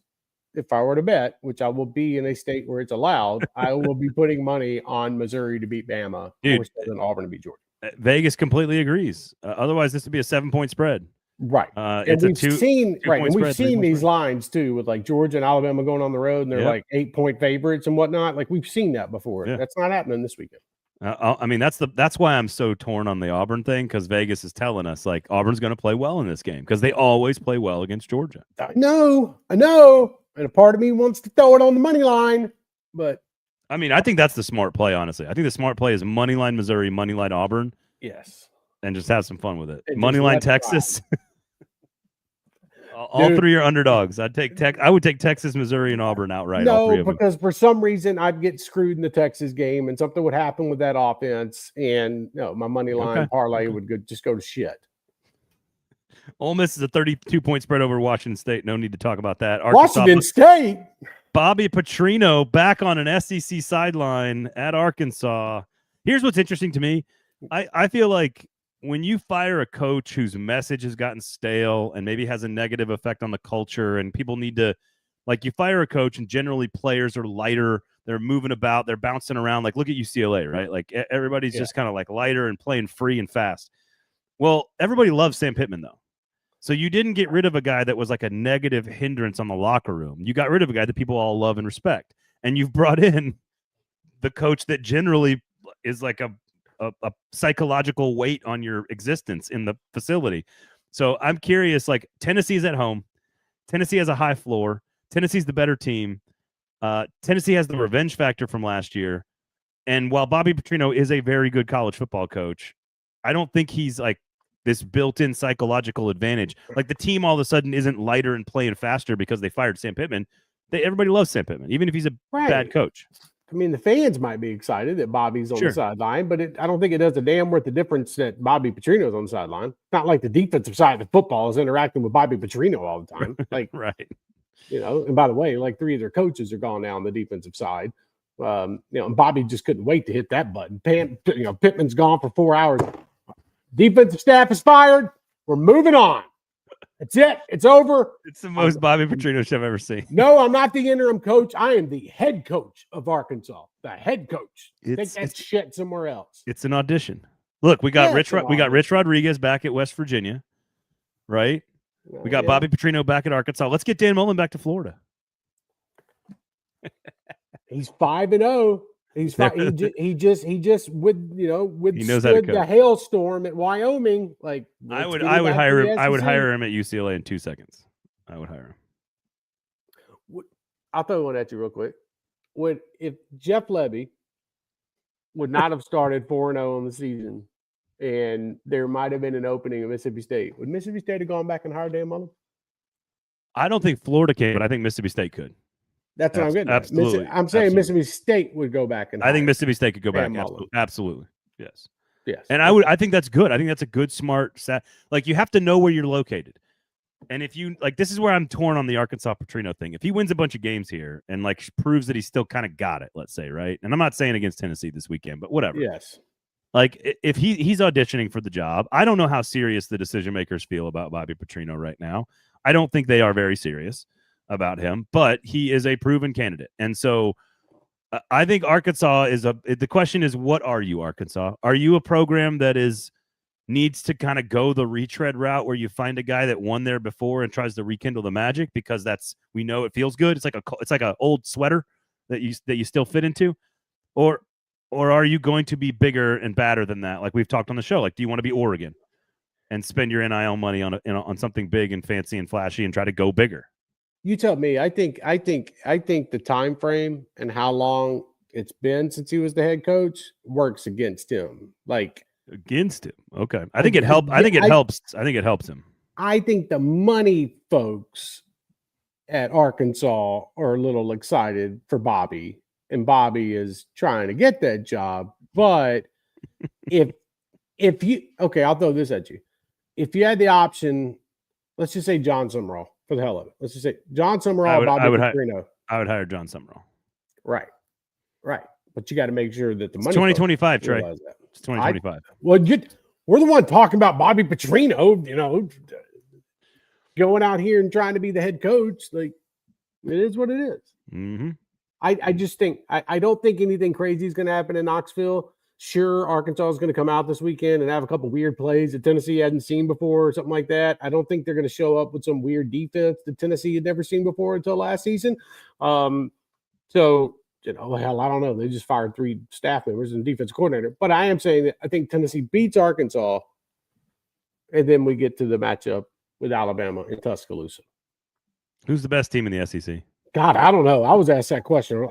Speaker 2: if I were to bet, which I will be in a state where it's allowed, I will be putting money on Missouri to beat Bama more so than Auburn to beat Georgia.
Speaker 1: Vegas completely agrees. Otherwise, this would be a 7-point spread.
Speaker 2: Right. And we've seen these lines too with like Georgia and Alabama going on the road and they're like 8-point favorites and whatnot. Like we've seen that before. Yeah. That's not happening this weekend.
Speaker 1: That's why I'm so torn on the Auburn thing, because Vegas is telling us like Auburn's going to play well in this game because they always play well against Georgia. I know. And a part of me wants to throw it on the money line, but I mean, I think that's the smart play, honestly. I think the smart play is money line Missouri, money line Auburn.
Speaker 2: Yes. And
Speaker 1: just have some fun with it. Money line Texas. All three are underdogs. I would take Texas, Missouri, and Auburn outright.
Speaker 2: No, because for some reason I'd get screwed in the Texas game, and something would happen with that offense, and my money line parlay would just go to shit.
Speaker 1: Ole Miss is a 32-point spread over Washington State. No need to talk about that.
Speaker 2: Washington State.
Speaker 1: Bobby Petrino back on an SEC sideline at Arkansas. Here's what's interesting to me. I feel like when you fire a coach whose message has gotten stale and maybe has a negative effect on the culture, and people need to, like, you fire a coach and generally players are lighter, they're moving about, they're bouncing around. Like, look at UCLA, right? Like, everybody's just kind of like lighter and playing free and fast. Well, everybody loves Sam Pittman, though. So you didn't get rid of a guy that was like a negative hindrance on the locker room. You got rid of a guy that people all love and respect. And you've brought in the coach that generally is like a psychological weight on your existence in the facility. So I'm curious, like, Tennessee's at home. Tennessee has a high floor. Tennessee's the better team. Tennessee has the revenge factor from last year. And while Bobby Petrino is a very good college football coach, I don't think he's like this built-in psychological advantage. Like, the team all of a sudden isn't lighter and playing faster because they fired Sam Pittman. Everybody loves Sam Pittman, even if he's a bad coach.
Speaker 2: I mean, the fans might be excited that Bobby's on the sideline, but I don't think it does a damn worth of difference that Bobby Petrino's on the sideline. Not like the defensive side of the football is interacting with Bobby Petrino all the time. Like,
Speaker 1: right.
Speaker 2: You know, and by the way, like 3 of their coaches are gone now on the defensive side. You know, and Bobby just couldn't wait to hit that button. Pittman's gone for 4 hours. Defensive staff is fired. We're moving on. That's it. It's over.
Speaker 1: It's the most Bobby Petrino shit I've ever seen.
Speaker 2: No, I'm not the interim coach. I am the head coach of Arkansas. The head coach. Take that shit somewhere else.
Speaker 1: It's an audition. Look, we got Rich Rodriguez back at West Virginia, right? We got Bobby Petrino back at Arkansas. Let's get Dan Mullen back to Florida.
Speaker 2: He's 5-0. He just withstood the hailstorm at Wyoming. Like,
Speaker 1: I would hire him. I would hire him at UCLA in 2 seconds. I would hire him.
Speaker 2: I'll throw one at you real quick. If Jeff Levy would not have started 4-0 on the season, and there might have been an opening at Mississippi State, would Mississippi State have gone back and hired Dan Mullen?
Speaker 1: I don't think Florida can, but I think Mississippi State could.
Speaker 2: That's what I'm getting at.
Speaker 1: Absolutely.
Speaker 2: I'm saying Mississippi State would go back and
Speaker 1: I think Mississippi State could go back. Absolutely. Yes.
Speaker 2: Yes.
Speaker 1: And I think that's good. I think that's a good, smart set. Like, you have to know where you're located. And if you like, this is where I'm torn on the Arkansas Petrino thing. If he wins a bunch of games here and like proves that he's still kind of got it, let's say, right? And I'm not saying against Tennessee this weekend, but whatever.
Speaker 2: Yes.
Speaker 1: Like, if he's auditioning for the job, I don't know how serious the decision makers feel about Bobby Petrino right now. I don't think they are very serious about him, but he is a proven candidate. And so I think Arkansas the question is, what are you, Arkansas? Are you a program that needs to kind of go the retread route where you find a guy that won there before and tries to rekindle the magic because we know it feels good. It's like an old sweater that you still fit into, or are you going to be bigger and badder than that? Like we've talked on the show, like, do you want to be Oregon and spend your NIL money on something big and fancy and flashy and try to go bigger?
Speaker 2: You tell me. I think the time frame and how long it's been since he was the head coach works against him. Like,
Speaker 1: against him. Okay. I think it helps. I think it helps. I think it helps him.
Speaker 2: I think the money folks at Arkansas are a little excited for Bobby, and Bobby is trying to get that job. But if you, okay, I'll throw this at you. If you had the option, let's just say John Summerall, for the hell of it. Let's just say John Summerall, Bobby Petrino.
Speaker 1: I would hire John Summerall.
Speaker 2: Right. But you got to make sure that the money.
Speaker 1: It's 2025, Trey. It's 2025.
Speaker 2: We're the one talking about Bobby Petrino, going out here and trying to be the head coach. Like, it is what it is.
Speaker 1: Mm-hmm.
Speaker 2: I just think I don't think anything crazy is going to happen in Knoxville. Sure, Arkansas is going to come out this weekend and have a couple weird plays that Tennessee hadn't seen before or something like that. I don't think they're going to show up with some weird defense that Tennessee had never seen before until last season. So, hell, I don't know. They just fired 3 staff members and defense coordinator. But I am saying that I think Tennessee beats Arkansas, and then we get to the matchup with Alabama in Tuscaloosa.
Speaker 1: Who's the best team in the SEC?
Speaker 2: God, I don't know. I was asked that question.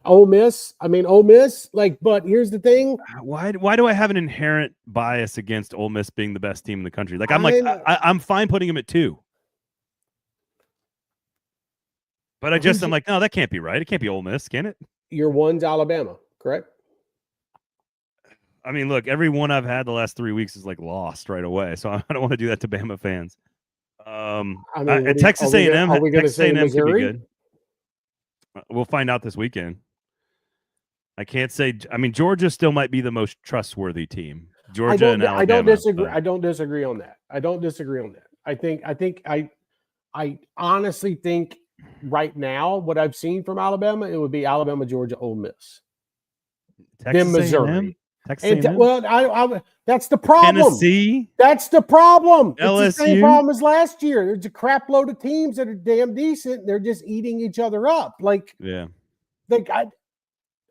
Speaker 2: Ole Miss. Ole Miss. Like, but here's the thing.
Speaker 1: Why do I have an inherent bias against Ole Miss being the best team in the country? Like, I'm fine putting them at 2. But I'm like, no, that can't be right. It can't be Ole Miss, can it?
Speaker 2: Your 1's Alabama, correct?
Speaker 1: I mean, look, every one I've had the last 3 weeks is like lost right away. So I don't want to do that to Bama fans. Texas A&M. Texas A&M could be good. We'll find out this weekend. I can't say. I mean, Georgia still might be the most trustworthy team, Georgia and Alabama.
Speaker 2: I don't disagree. I don't disagree on that. I honestly think right now, what I've seen from Alabama, it would be Alabama, Georgia, Ole Miss, then Missouri.
Speaker 1: Texas A&M?
Speaker 2: Well, that's the problem.
Speaker 1: Tennessee?
Speaker 2: That's the problem.
Speaker 1: LSU?
Speaker 2: It's the same problem as last year. There's a crap load of teams that are damn decent. They're just eating each other up.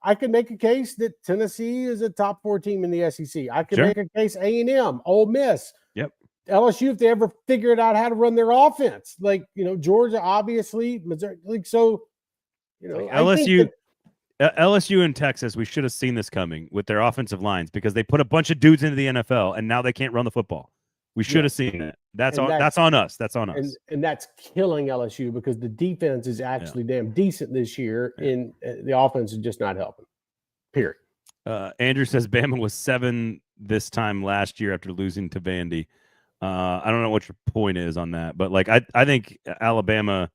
Speaker 2: I could make a case that Tennessee is a top 4 team in the SEC. I could make a case A&M, Ole Miss.
Speaker 1: Yep.
Speaker 2: LSU, if they ever figured out how to run their offense. Georgia, obviously, Missouri.
Speaker 1: LSU and Texas, we should have seen this coming with their offensive lines because they put a bunch of dudes into the NFL and now they can't run the football. We should have seen it. That's on us. That's on us.
Speaker 2: And that's killing LSU because the defense is actually damn decent this year, and the offense is just not helping. Period.
Speaker 1: Andrew says Bama was 7 this time last year after losing to Vandy. I don't know what your point is on that, but I think Alabama,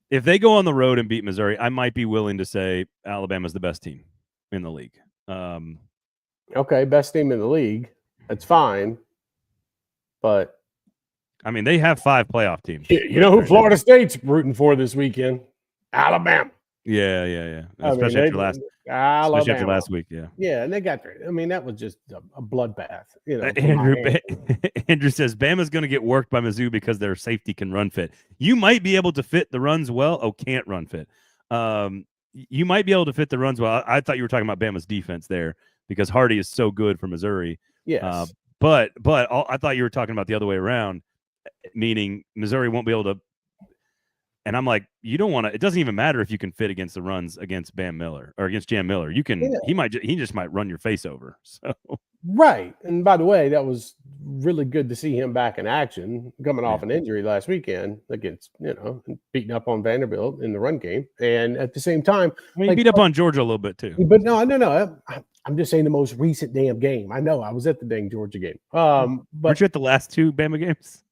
Speaker 1: if they go on the road and beat Missouri, I might be willing to say Alabama's the best team in the league.
Speaker 2: Okay, best team in the league. That's fine. But
Speaker 1: I mean, they have 5 playoff teams.
Speaker 2: You know who Florida State's rooting for this weekend? Alabama.
Speaker 1: Yeah. Especially after last week.
Speaker 2: Yeah, and they got there. I mean, that was just a bloodbath.
Speaker 1: Andrew says Bama's going to get worked by Mizzou because their safety can run fit. You might be able to fit the runs well. Can't run fit. You might be able to fit the runs well. I thought you were talking about Bama's defense there because Hardy is so good for Missouri.
Speaker 2: Yes.
Speaker 1: But I thought you were talking about the other way around, meaning Missouri won't be able to. And I'm like, you don't want to. It doesn't even matter if you can fit against the runs against Bam Miller or against Jam Miller. You can. Yeah. He just might run your face over. So
Speaker 2: right. And by the way, that was really good to see him back in action, coming off an injury last weekend against beating up on Vanderbilt in the run game, and at the same time,
Speaker 1: he beat up on Georgia a little bit too.
Speaker 2: But no. I'm just saying the most recent damn game. I know I was at the dang Georgia game. But
Speaker 1: weren't you at the last 2 Bama games?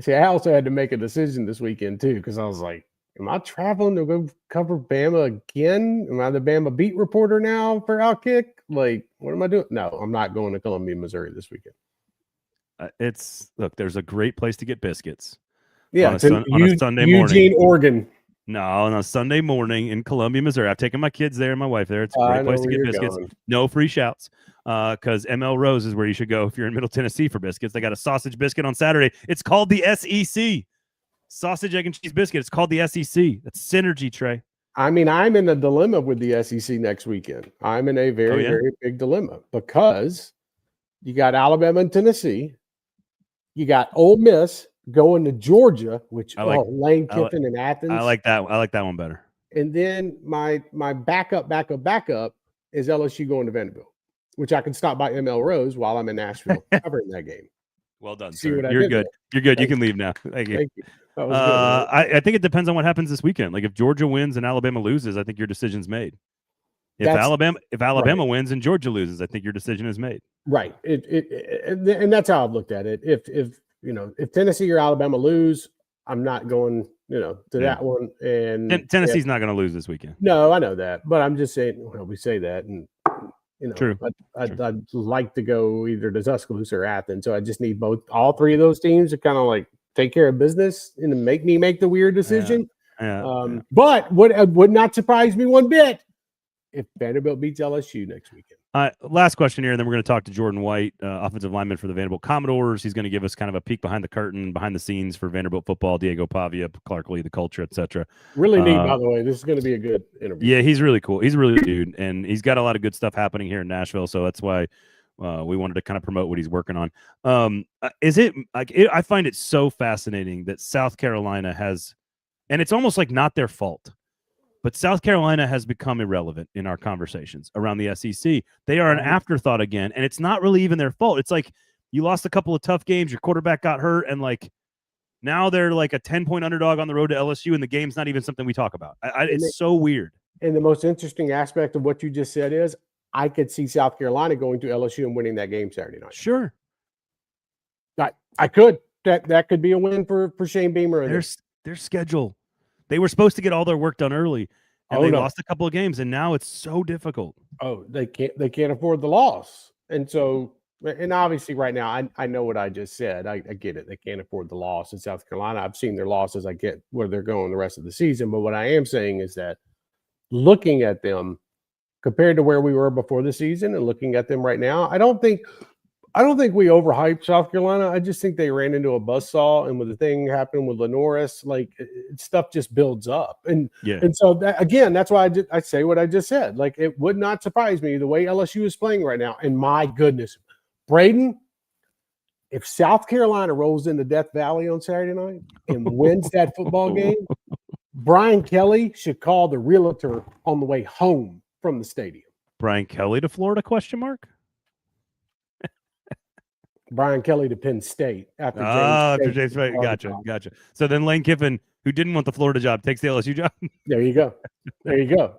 Speaker 2: See, I also had to make a decision this weekend too, because I was like, am I traveling to go cover Bama again? Am I the Bama beat reporter now for Outkick? What am I doing? No, I'm not going to Columbia, Missouri this weekend.
Speaker 1: There's a great place to get biscuits.
Speaker 2: Yeah,
Speaker 1: on a Sunday morning.
Speaker 2: Eugene, Oregon.
Speaker 1: No, on a Sunday morning in Columbia, Missouri. I've taken my kids there and my wife there. It's a great place to get biscuits. Going. No free shouts. Because M.L. Rose is where you should go if you're in Middle Tennessee for biscuits. They got a sausage biscuit on Saturday. It's called the SEC. Sausage, egg, and cheese biscuit. It's called the SEC. That's synergy, Trey.
Speaker 2: I mean, I'm in a dilemma with the SEC next weekend. I'm in a very, very big dilemma because you got Alabama and Tennessee. You got Ole Miss going to Georgia, which Lane Kiffin and Athens.
Speaker 1: I like that. I like that one better.
Speaker 2: And then my backup is LSU going to Vanderbilt, which I can stop by M.L. Rose while I'm in Nashville covering that game.
Speaker 1: Well done, sir. You're good. You're good. You can leave now. Thank you.
Speaker 2: That was good.
Speaker 1: I think it depends on what happens this weekend. If Georgia wins and Alabama loses, I think your decision's made. If Alabama wins and Georgia loses, I think your decision is made.
Speaker 2: Right. And that's how I've looked at it. If Tennessee or Alabama lose, I'm not going, to that one. And
Speaker 1: Tennessee's not going to lose this weekend.
Speaker 2: No, I know that, but I'm just saying. Well, we say that, and
Speaker 1: true.
Speaker 2: I'd like to go either to Tuscaloosa or Athens. So I just need all 3 of those teams to kind of take care of business and make me make the weird decision. But would not surprise me one bit if Vanderbilt beats LSU next weekend.
Speaker 1: Last question here, and then we're going to talk to Jordan White, offensive lineman for the Vanderbilt Commodores. He's going to give us kind of a peek behind the curtain, behind the scenes for Vanderbilt football, Diego Pavia, Clark Lee, the culture, etc.
Speaker 2: Really neat, by the way. This is going to be a good interview.
Speaker 1: Yeah, he's really cool. He's a really good dude, and he's got a lot of good stuff happening here in Nashville, so that's why we wanted to kind of promote what he's working on. I find it so fascinating that South Carolina has, and it's almost not their fault, but South Carolina has become irrelevant in our conversations around the SEC. They are an afterthought again, and it's not really even their fault. It's you lost a couple of tough games, your quarterback got hurt, and now they're a 10-point underdog on the road to LSU, and the game's not even something we talk about. It's so weird.
Speaker 2: And the most interesting aspect of what you just said is I could see South Carolina going to LSU and winning that game Saturday night.
Speaker 1: Sure.
Speaker 2: I could. That could be a win for Shane Beamer.
Speaker 1: Their schedule. They were supposed to get all their work done early, and they lost a couple of games, and now it's so difficult.
Speaker 2: Oh, they can't afford the loss. And so, and obviously right now, I know what I just said. I get it. They can't afford the loss in South Carolina. I've seen their losses. I get where they're going the rest of the season. But what I am saying is that looking at them compared to where we were before the season and looking at them right now, I don't think we overhyped South Carolina. I just think they ran into a buzzsaw, and with the thing happening with Lenoris, like stuff just builds up, and so that, again, that's why I say what I just said. Like, it would not surprise me the way LSU is playing right now. And my goodness, Braden, if South Carolina rolls into Death Valley on Saturday night and wins that football game, Brian Kelly should call the realtor on the way home from the stadium.
Speaker 1: Brian Kelly to Florida? ?
Speaker 2: Brian Kelly to Penn State after
Speaker 1: James State. Gotcha. So then Lane Kiffin, who didn't want the Florida job, takes the LSU job.
Speaker 2: There you go.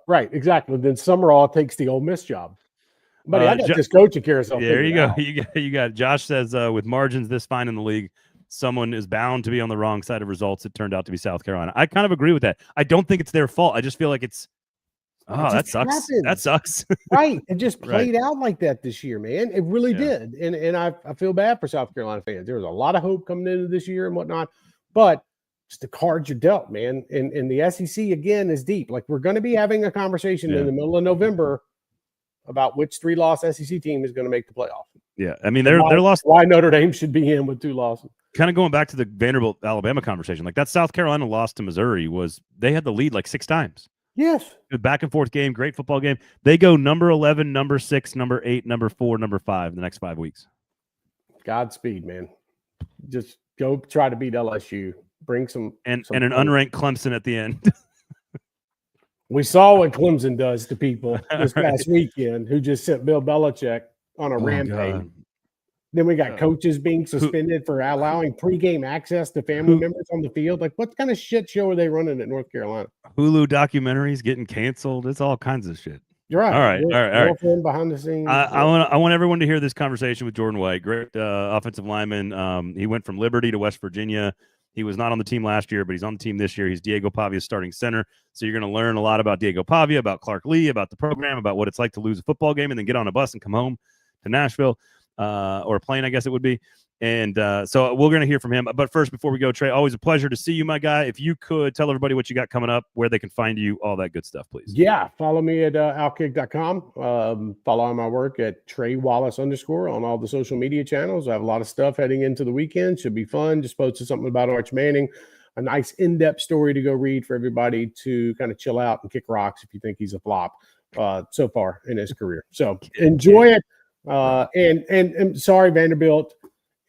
Speaker 2: Right, exactly. Then Summerall takes the Ole Miss job. Buddy, I got this coaching carousel.
Speaker 1: There you go. You got. Josh says with margins this fine in the league, someone is bound to be on the wrong side of results. It turned out to be South Carolina. I kind of agree with that. I don't think it's their fault. I just feel like it's. Oh, that sucks. Happens. That sucks.
Speaker 2: Right. It just played out like that this year, man. It really did. And I feel bad for South Carolina fans. There was a lot of hope coming into this year and whatnot, but it's the cards you're dealt, man. And the SEC, again, is deep. Like, we're going to be having a conversation in the middle of November about which 3-loss SEC team is going to make the playoff. Yeah.
Speaker 1: I mean, they're lost.
Speaker 2: Why Notre Dame should be in with 2 losses.
Speaker 1: Kind of going back to the Vanderbilt Alabama conversation, like that South Carolina loss to Missouri they had the lead like 6 times.
Speaker 2: Yes.
Speaker 1: Back and forth game, great football game. They go number 11, number 6, number 8, number 4, number 5 in the next 5 weeks.
Speaker 2: Godspeed, man. Just go try to beat LSU. Bring some
Speaker 1: and an unranked Clemson at the end.
Speaker 2: We saw what Clemson does to people this past weekend, who just sent Bill Belichick on a rampage. God. Then we got coaches being suspended for allowing pregame access to family members on the field. Like, what kind of shit show are they running at North Carolina?
Speaker 1: Hulu documentaries getting canceled. It's all kinds of shit.
Speaker 2: You're right.
Speaker 1: All right.
Speaker 2: Behind the scenes.
Speaker 1: I want everyone to hear this conversation with Jordan White, great offensive lineman. He went from Liberty to West Virginia. He was not on the team last year, but he's on the team this year. He's Diego Pavia's starting center. So you're going to learn a lot about Diego Pavia, about Clark Lee, about the program, about what it's like to lose a football game and then get on a bus and come home to Nashville. Or a plane, I guess it would be. And so we're going to hear from him. But first, before we go, Trey, always a pleasure to see you, my guy. If you could tell everybody what you got coming up, where they can find you, all that good stuff, please.
Speaker 2: Yeah, follow me at outkick.com. Follow my work at Trey Wallace _ on all the social media channels. I have a lot of stuff heading into the weekend. Should be fun. Just posted something about Arch Manning. A nice in-depth story to go read for everybody to kind of chill out and kick rocks if you think he's a flop so far in his career. So enjoy it. And sorry, Vanderbilt,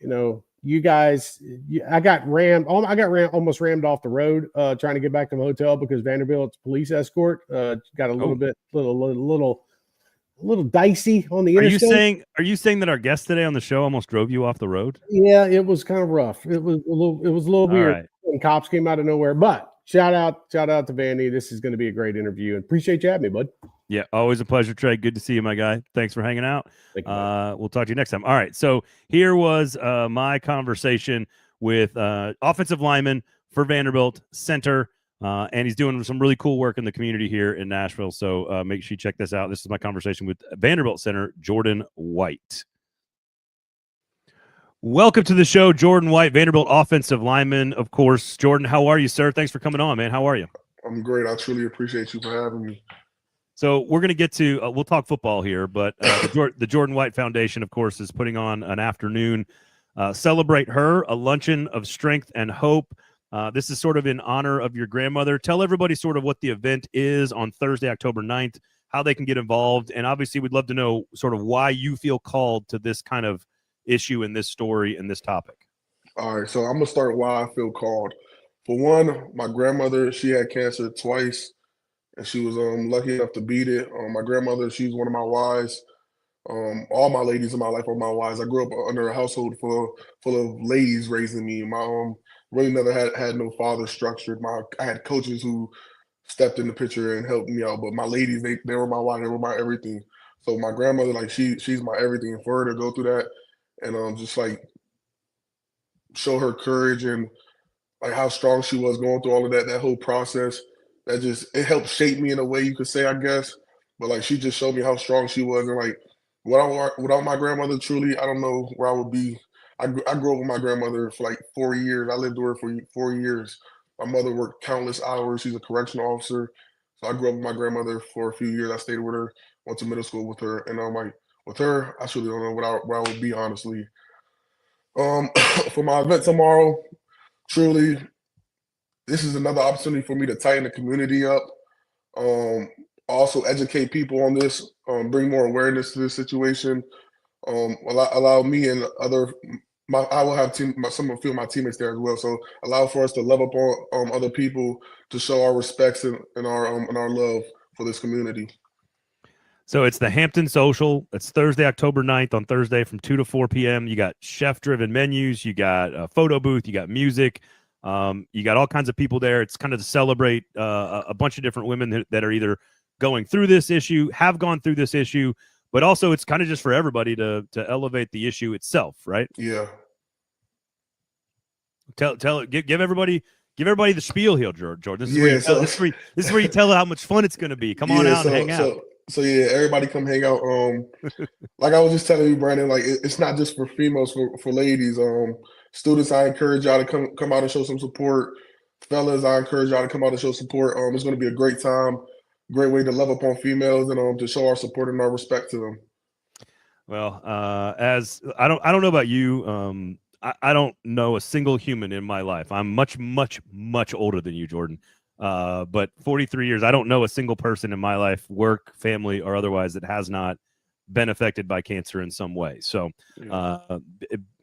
Speaker 2: you guys, I got almost rammed off the road, trying to get back to the hotel because Vanderbilt's police escort, got a little dicey on the interstate.
Speaker 1: Are you saying that our guest today on the show almost drove you off the road?
Speaker 2: Yeah, it was kind of rough. It was a little weird. Right. And cops came out of nowhere, but shout out to Vandy. This is going to be a great interview and appreciate you having me, bud.
Speaker 1: Yeah, always a pleasure, Trey. Good to see you, my guy. Thanks for hanging out. We'll talk to you next time. All right, so here was my conversation with offensive lineman for Vanderbilt, center, and he's doing some really cool work in the community here in Nashville. So make sure you check this out. This is my conversation with Vanderbilt center Jordan White. Welcome to the show, Jordan White, Vanderbilt offensive lineman, of course. Jordan, how are you, sir? Thanks for coming on, man. How are you?
Speaker 3: I'm great. I truly appreciate you for having me.
Speaker 1: So we're going to get to we'll talk football here, but the Jordan White Foundation, of course, is putting on an afternoon. Celebrate her, a luncheon of strength and hope. This is sort of in honor of your grandmother. Tell everybody sort of what the event is on Thursday, October 9th, how they can get involved. And obviously, we'd love to know sort of why you feel called to this kind of issue and this story and this topic.
Speaker 3: All right, so I'm going to start why I feel called. For one, my grandmother, she had cancer twice. And she was lucky enough to beat it. My grandmother, she's one of my wives. All my ladies in my life are my wives. I grew up under a household full of ladies raising me. My really never had no father structured. I had coaches who stepped in the picture and helped me out, but my ladies, they were my wife. They were my everything. So my grandmother, like she's my everything. And for her to go through that and just like show her courage and like how strong she was going through all of that whole process. It helped shape me in a way you could say, I guess. But like she just showed me how strong she was and like without my grandmother, truly, I don't know where I would be. I grew up with my grandmother for like 4 years. I lived with her for 4 years. My mother worked countless hours. She's a correctional officer. So I grew up with my grandmother for a few years. I stayed with her, went to middle school with her, and like with her, I truly don't know where I would be, honestly. For my event tomorrow, truly, this is another opportunity for me to tighten the community up. Um, Also educate people on this, bring more awareness to this situation. Allow me and I will have some of my teammates there as well. So allow for us to love up on other people, to show our respects and our love for this community.
Speaker 1: So it's the Hampton Social. It's Thursday, October 9th on Thursday from 2 to 4 p.m. You got chef-driven menus. You got a photo booth. You got music. You got all kinds of people there. It's kind of to celebrate a bunch of different women that are either going through this issue, have gone through this issue, but also it's kind of just for everybody to elevate the issue itself, right?
Speaker 3: Yeah.
Speaker 1: Give everybody the spiel here, George. This is where you tell how much fun it's going to be. Come on out and hang out.
Speaker 3: So yeah, everybody come hang out. Like I was just telling you, Brandon, like it's not just for females, for ladies. Students, I encourage y'all to come out and show some support. Fellas, I encourage y'all to come out and show support. It's going to be a great time, great way to love up on females and to show our support and our respect to them.
Speaker 1: Well, as I don't know about you. I don't know a single human in my life. I'm much, much, much older than you, Jordan. But 43 years, I don't know a single person in my life, work, family, or otherwise, that has not been affected by cancer in some way. So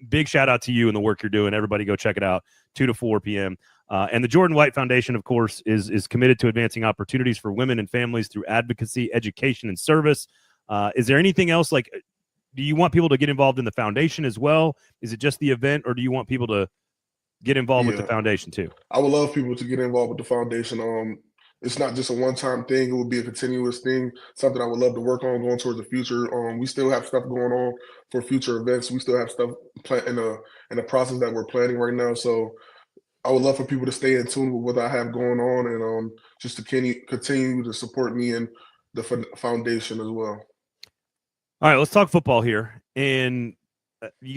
Speaker 1: big shout out to you and the work you're doing. Everybody go check it out, 2 to 4 p.m. And the Jordan White Foundation, of course, is committed to advancing opportunities for women and families through advocacy, education, and service. Is there anything else? Like, do you want people to get involved in the foundation as well? Is it just the event, or do you want people to get involved with the foundation too?
Speaker 3: I would love people to get involved with the foundation. It's not just a one-time thing. It would be a continuous thing, something I would love to work on going towards the future. We still have stuff going on for future events. We still have stuff in the process that we're planning right now. So I would love for people to stay in tune with what I have going on and just to continue to support me and the foundation as well.
Speaker 1: All right, let's talk football here. And you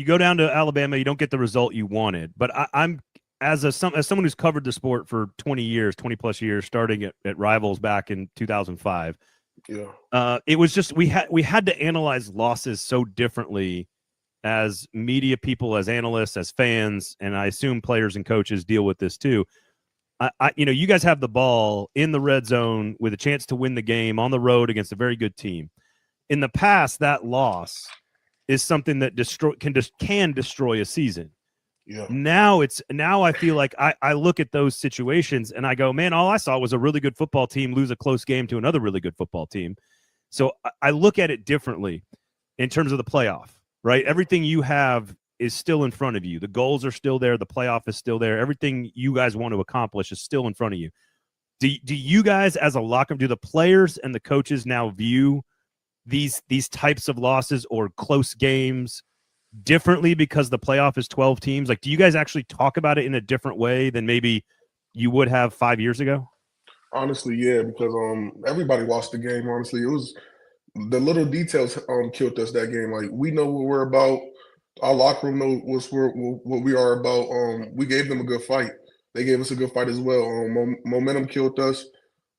Speaker 1: go down to Alabama, you don't get the result you wanted. But I'm as someone who's covered the sport for 20 plus years, starting at Rivals back in 2005.
Speaker 3: Yeah.
Speaker 1: It was just we had to analyze losses so differently as media people, as analysts, as fans, and I assume players and coaches deal with this too. You guys have the ball in the red zone with a chance to win the game on the road against a very good team. In the past, that loss is something that can destroy a season.
Speaker 3: Yeah.
Speaker 1: Now I feel like I look at those situations and I go, man, all I saw was a really good football team lose a close game to another really good football team. So I look at it differently in terms of the playoff, right? Everything you have is still in front of you. The goals are still there. The playoff is still there. Everything you guys want to accomplish is still in front of you. Do you guys, as a locker room, do the players and the coaches now view these types of losses or close games differently because the playoff is 12 teams? Like, do you guys actually talk about it in a different way than maybe you would have 5 years ago?
Speaker 3: Honestly, yeah, because everybody watched the game. Honestly, it was the little details killed us that game. Like, we know what we're about. Our locker room knows what we are about. We gave them a good fight. They gave us a good fight as well. Momentum killed us.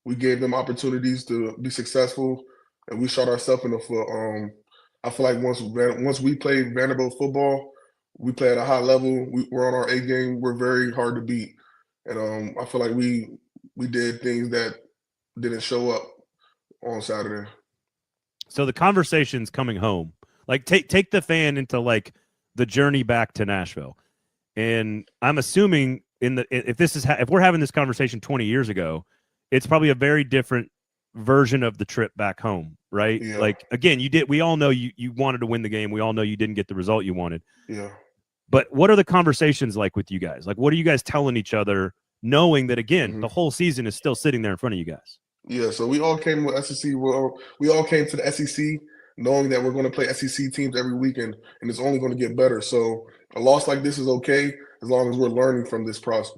Speaker 3: We gave them opportunities to be successful, and we shot ourselves in the foot. I feel like once we play Vanderbilt football, we play at a high level. We're on our A game. We're very hard to beat, and I feel like we did things that didn't show up on Saturday.
Speaker 1: So the conversations coming home, like take the fan into like the journey back to Nashville, and I'm assuming if we're having this conversation 20 years ago, it's probably a very different version of the trip back home, right?
Speaker 3: Yeah.
Speaker 1: Like, again, we all know you wanted to win the game. We all know you didn't get the result you wanted.
Speaker 3: Yeah.
Speaker 1: But what are the conversations like with you guys? Like, what are you guys telling each other, knowing that, again, the whole season is still sitting there in front of you guys?
Speaker 3: Yeah, so we all came with SEC. We all came to the SEC knowing that we're going to play SEC teams every weekend, and it's only going to get better. So a loss like this is okay as long as we're learning from this loss.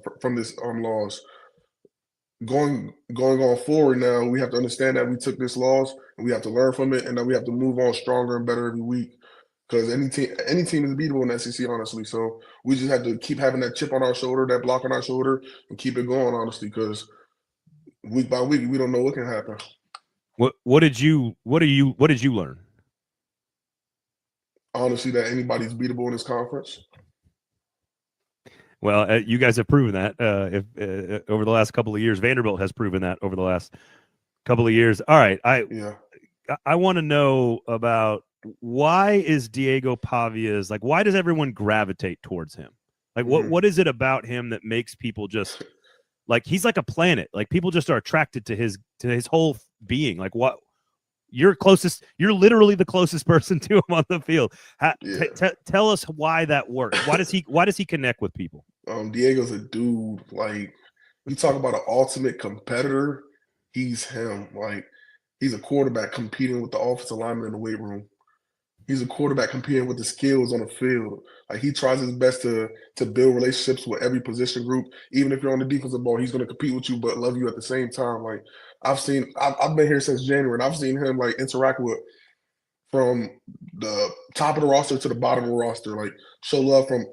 Speaker 3: going on forward now, we have to understand that we took this loss and we have to learn from it, and that we have to move on stronger and better every week. Because any team is beatable in the SEC, honestly. So we just have to keep having that chip on our shoulder, that block on our shoulder, and keep it going, honestly. Because week by week, we don't know what can happen.
Speaker 1: What did you learn?
Speaker 3: Honestly, that anybody's beatable in this conference.
Speaker 1: Well, you guys have proven that over the last couple of years. Vanderbilt has proven that over the last couple of years. All right, I want to know about why is Diego Pavia's, like, why does everyone gravitate towards him? Like, what is it about him that makes people just, like, he's like a planet. Like, people just are attracted to his whole being. Like, what? You're literally the closest person to him on the field. Tell us why that works. Why does he connect with people?
Speaker 3: Diego's a dude. Like, you talk about an ultimate competitor, he's him. Like, he's a quarterback competing with the offensive lineman in the weight room. He's a quarterback competing with the skills on the field. Like, he tries his best to build relationships with every position group. Even if you're on the defensive ball, he's going to compete with you but love you at the same time. Like, I've been here since January, and I've seen him, like, interact with, from the top of the roster to the bottom of the roster, like, show love from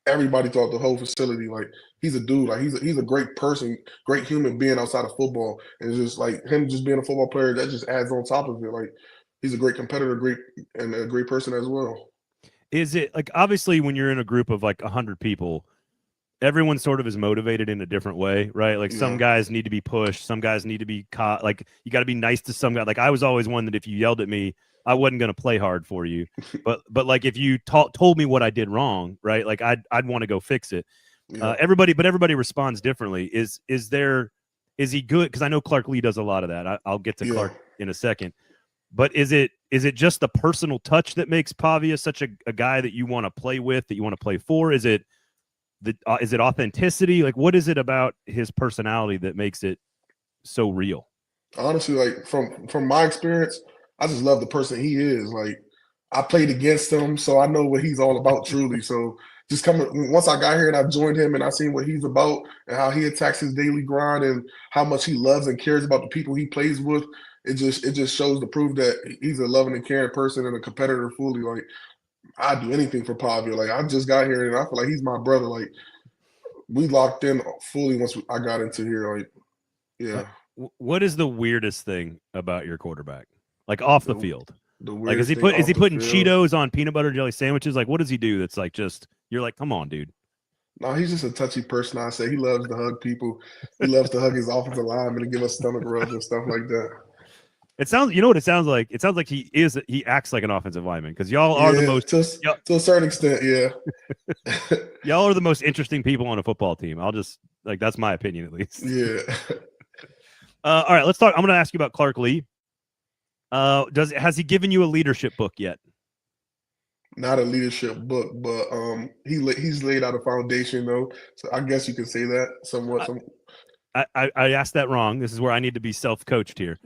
Speaker 3: everybody throughout the whole facility. Like, he's a dude. Like, he's a great person, great human being outside of football. And it's just like him just being a football player, that just adds on top of it. Like, he's a great competitor, and a great person as well.
Speaker 1: Is it, like, obviously when you're in a group of like 100 people, everyone sort of is motivated in a different way, right? Like, some guys need to be pushed, some guys need to be caught. Like, you got to be nice to some guy. Like, I was always one that if you yelled at me, I wasn't going to play hard for you. But like, if you told me what I did wrong, right? Like, I'd want to go fix it. Everybody responds differently. Is he good? Because I know Clark Lee does a lot of that. I'll get to Clark in a second. But is it just the personal touch that makes Pavia such a guy that you want to play with, that you want to play for? Is it authenticity? Like, what is it about his personality that makes it so real?
Speaker 3: Honestly, like, from my experience, I just love the person he is. Like, I played against him, so I know what he's all about truly. So just once I got here and I joined him and I seen what he's about and how he attacks his daily grind and how much he loves and cares about the people he plays with, it just shows to prove that he's a loving and caring person and a competitor fully. Like, I'd do anything for Pavia. Like, I just got here and I feel like he's my brother. Like, we locked in fully once I got into here. Like, yeah.
Speaker 1: What is the weirdest thing about your quarterback? Like, off the field? Like, is he
Speaker 3: field.
Speaker 1: putting Cheetos on peanut butter and jelly sandwiches? Like, what does he do that's like, just, you're like, come on, dude?
Speaker 3: No, he's just a touchy person. I say he loves to hug people. He loves to hug his offensive linemen and give us stomach rubs and stuff like that.
Speaker 1: It sounds, you know what it sounds like? It sounds like he acts like an offensive lineman, because y'all are the most,
Speaker 3: to a certain extent, yeah.
Speaker 1: Y'all are the most interesting people on a football team. I'll just, like, that's my opinion at least.
Speaker 3: Yeah.
Speaker 1: All right, let's talk. I'm going to ask you about Clark Lee. Has he given you a leadership book yet?
Speaker 3: Not a leadership book, but he's laid out a foundation, though. So I guess you can say that somewhat.
Speaker 1: I asked that wrong. This is where I need to be self-coached here.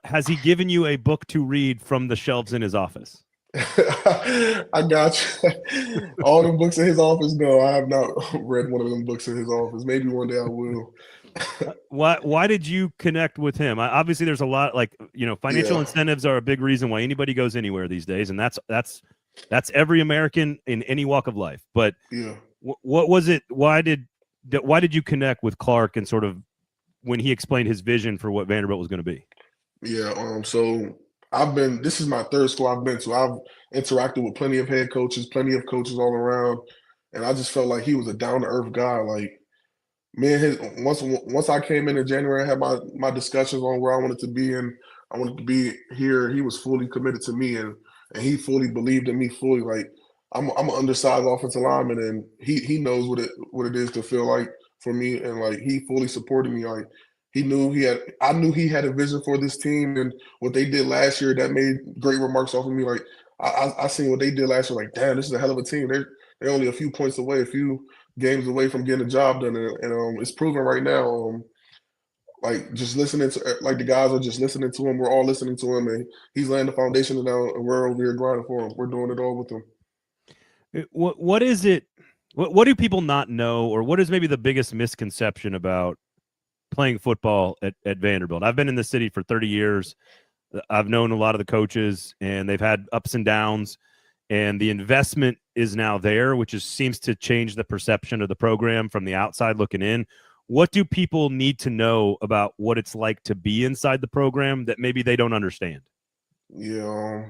Speaker 1: Has he given you a book to read from the shelves in his office?
Speaker 3: I got you. All the books in his office? No, I have not read one of them books in his office. Maybe one day I will.
Speaker 1: Why did you connect with him? Obviously, there's a lot, like, financial incentives are a big reason why anybody goes anywhere these days, and that's every American in any walk of life. But what was it? Why did you connect with Clark, and sort of when he explained his vision for what Vanderbilt was going to be?
Speaker 3: Yeah. So this is my third school I've been to. I've interacted with plenty of head coaches, plenty of coaches all around, and I just felt like he was a down to earth guy. Like, me and once I came in January, I had my discussions on where I wanted to be, and I wanted to be here. He was fully committed to me, and he fully believed in me fully. Like, I'm an undersized offensive lineman, and he knows what it is to feel like for me, and like, he fully supported me. Like, I knew he had a vision for this team, and what they did last year, that made great remarks off of me. Like, I seen what they did last year. Like, damn, this is a hell of a team. They're only a few points away, a few games away from getting the job done, and it's proven right now. Like, just listening to, like, the guys are just listening to him. We're all listening to him, and he's laying the foundation now, and we're over here grinding for him. We're doing it all with him.
Speaker 1: What is it? What do people not know, or what is maybe the biggest misconception about playing football at Vanderbilt? I've been in the city for 30 years. I've known a lot of the coaches, and they've had ups and downs, and the investment is now there, which seems to change the perception of the program from the outside looking in. What do people need to know about what it's like to be inside the program that maybe they don't understand?
Speaker 3: Yeah,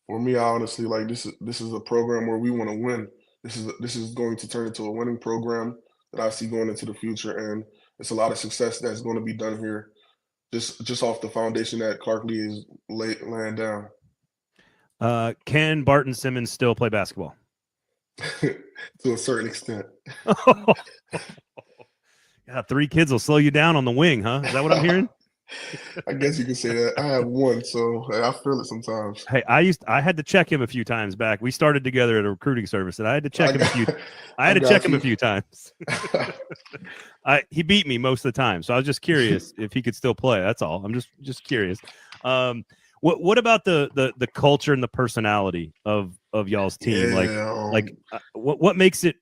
Speaker 3: for me, honestly, like this is a program where we want to win. This is going to turn into a winning program that I see going into the future, and it's a lot of success that's going to be done here, just off the foundation that Clark Lee is laying down.
Speaker 1: Can Barton Simmons still play basketball?
Speaker 3: To a certain extent.
Speaker 1: Yeah, 3 kids will slow you down on the wing, huh? Is that what I'm hearing?
Speaker 3: I guess you could say that. I have one, so I feel it sometimes.
Speaker 1: Hey, I had to check him a few times back. We started together at a recruiting service, and I had to check him a few times. He beat me most of the time, so I was just curious if he could still play. That's all. I'm just curious. What about the culture and the personality of y'all's team?
Speaker 3: Yeah,
Speaker 1: what makes it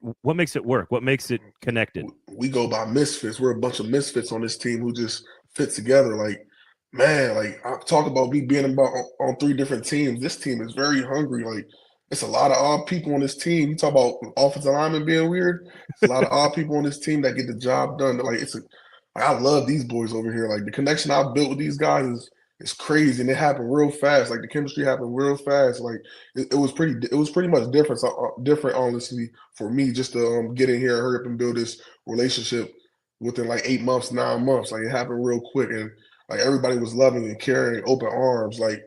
Speaker 1: work? What makes it connected?
Speaker 3: We go by misfits. We're a bunch of misfits on this team who just fit together. Like, man, like I talk about me being on 3 different teams. This team is very hungry. Like, it's a lot of odd people on this team. You talk about offensive linemen being weird. It's a lot of odd people on this team that get the job done. Like, I love these boys over here. Like, the connection I've built with these guys is crazy, and it happened real fast. Like, the chemistry happened real fast. Like, it was pretty much different. Different, honestly, for me just to get in here, hurry up, and build this relationship within like 8 months, 9 months. Like, it happened real quick, and like everybody was loving and caring, open arms. Like,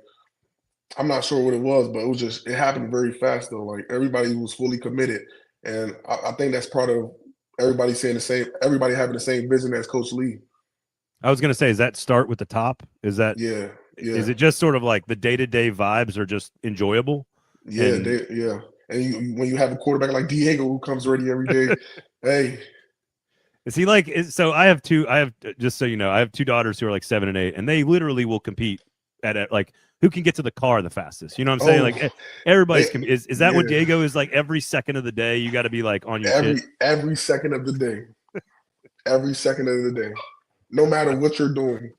Speaker 3: I'm not sure what it was, but it happened very fast though. Like, everybody was fully committed, and I think that's part of everybody having the same vision as Coach Lee.
Speaker 1: I was going to say, does that start with the top? Is that
Speaker 3: yeah.
Speaker 1: Is it just sort of like the day-to-day vibes are just enjoyable?
Speaker 3: Yeah, and when you have a quarterback like Diego who comes ready every day, hey.
Speaker 1: Is he like? So I have just so you know, I have 2 daughters who are like 7 and 8, and they literally will compete at like who can get to the car the fastest. You know what I'm saying? Like everybody's is that what Diego is like? Every second of the day, you got to be like on your shit?
Speaker 3: Every second of the day, every second of the day, no matter what you're doing.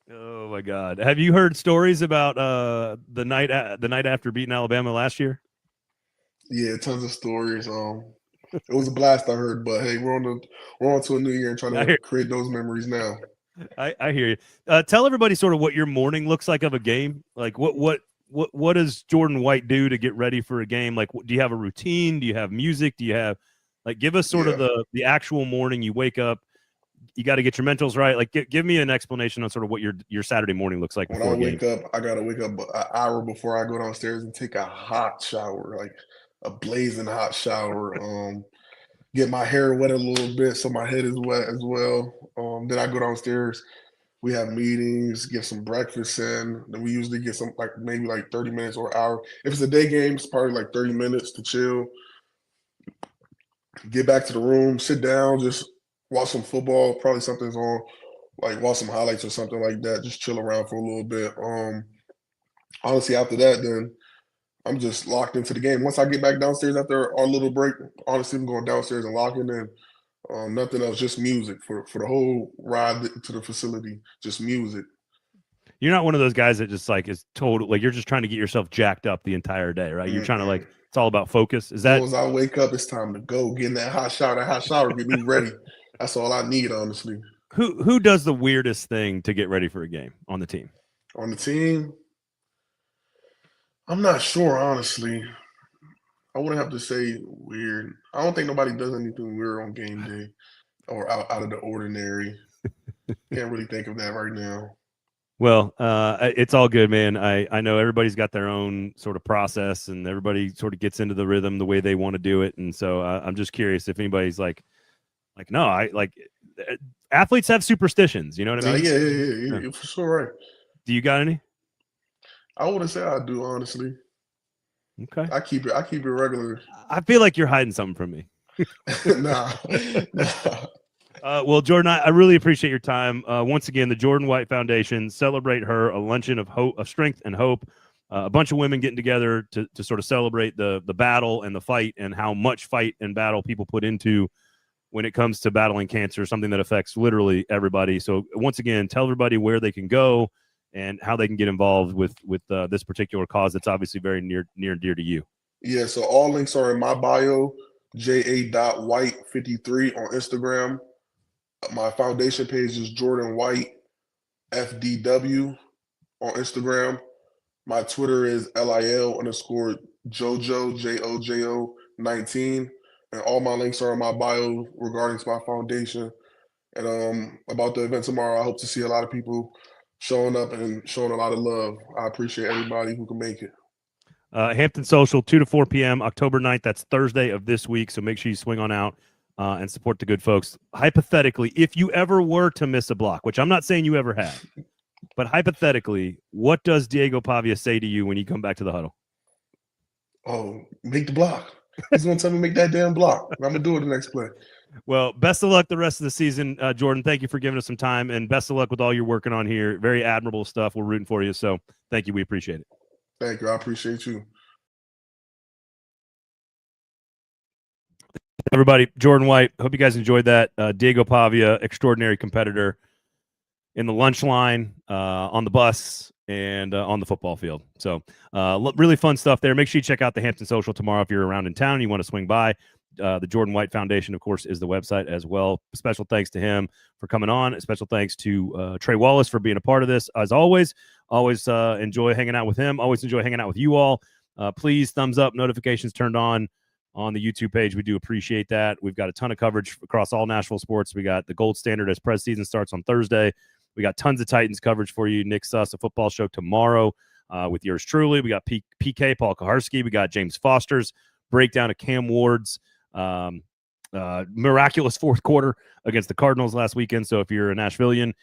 Speaker 1: Oh my God! Have you heard stories about the night after beating Alabama last year?
Speaker 3: Yeah, tons of stories. It was a blast, I heard, but hey, we're on to a new year and trying to create those memories now.
Speaker 1: I hear you. Tell everybody sort of what your morning looks like of a game. Like what does Jordan White do to get ready for a game? Like, do you have a routine? Do you have music? Do you have give us sort of the actual morning you wake up? You got to get your mentals right. Like, give me an explanation on sort of what your Saturday morning looks like.
Speaker 3: When I wake up, I got to wake up an hour before I go downstairs and take a hot shower, like a blazing hot shower. Get my hair wet a little bit so my head is wet as well. Then I go downstairs. We have meetings, get some breakfast in. Then we usually get some maybe 30 minutes or an hour. If it's a day game, it's probably like 30 minutes to chill. Get back to the room, sit down, just watch some football. Probably something's on, like watch some highlights or something like that. Just chill around for a little bit. Honestly, after that, then I'm just locked into the game. Once I get back downstairs after our little break, honestly, I'm going downstairs and locking in. Nothing else, just music for the whole ride to the facility. Just music.
Speaker 1: You're not one of those guys that just is total you're just trying to get yourself jacked up the entire day, right? You're trying to it's all about focus. Is that?
Speaker 3: As soon as I wake up, it's time to go. Get in that hot shower, get me ready. That's all I need, honestly.
Speaker 1: Who does the weirdest thing to get ready for a game on the team?
Speaker 3: On the team, I'm not sure, honestly. I wouldn't have to say weird. I don't think nobody does anything weird on game day or out of the ordinary. Can't really think of that right now.
Speaker 1: Well, it's all good, man. I know everybody's got their own sort of process, and everybody sort of gets into the rhythm the way they want to do it. And so I'm just curious if anybody's no, athletes have superstitions. You know what I mean?
Speaker 3: Yeah, you're for sure right.
Speaker 1: Do you got any?
Speaker 3: I wouldn't say I do, honestly.
Speaker 1: Okay.
Speaker 3: I keep it regular.
Speaker 1: I feel like you're hiding something from me.
Speaker 3: Nah.
Speaker 1: Well, Jordan, I really appreciate your time. Once again, the Jordan White Foundation, celebrate her, a luncheon of hope, of strength and hope. A bunch of women getting together to sort of celebrate the battle and the fight and how much fight and battle people put into when it comes to battling cancer, something that affects literally everybody. So once again, tell everybody where they can go and how they can get involved with this particular cause that's obviously very near and dear to you.
Speaker 3: Yeah, so all links are in my bio, ja.white53 on Instagram. My foundation page is Jordan White FDW on Instagram. My Twitter is LIL_JoJo, JOJO 19. And all my links are in my bio regarding to my foundation. And about the event tomorrow, I hope to see a lot of people showing up and showing a lot of love. I appreciate everybody who can make it.
Speaker 1: Hampton Social, 2 to 4 p.m., October 9th. That's Thursday of this week, so make sure you swing on out and support the good folks. Hypothetically, if you ever were to miss a block, which I'm not saying you ever have, but hypothetically, what does Diego Pavia say to you when you come back to the huddle?
Speaker 3: Oh, make the block. He's going to tell me to make that damn block. I'm going to do it the next play.
Speaker 1: Well, best of luck the rest of the season, Jordan. Thank you for giving us some time, and best of luck with all you're working on here. Very admirable stuff. We're rooting for you, so thank you. We appreciate it.
Speaker 3: Thank you. I appreciate you.
Speaker 1: Everybody, Jordan White, hope you guys enjoyed that. Diego Pavia, extraordinary competitor in the lunch line, on the bus, and on the football field. So really fun stuff there. Make sure you check out the Hampton Social tomorrow if you're around in town and you want to swing by. The Jordan White Foundation, of course, is the website as well. Special thanks to him for coming on. Special thanks to Trey Wallace for being a part of this. As always enjoy hanging out with him. Always enjoy hanging out with you all. Please, thumbs up, notifications turned on the YouTube page. We do appreciate that. We've got a ton of coverage across all Nashville sports. We got the gold standard as Prez season starts on Thursday. We got tons of Titans coverage for you. Nick Suss, a football show tomorrow with yours truly. We got PK, Paul Kaharski. We got James Foster's breakdown of Cam Ward's miraculous fourth quarter against the Cardinals last weekend. So if you're a Nashvilleian,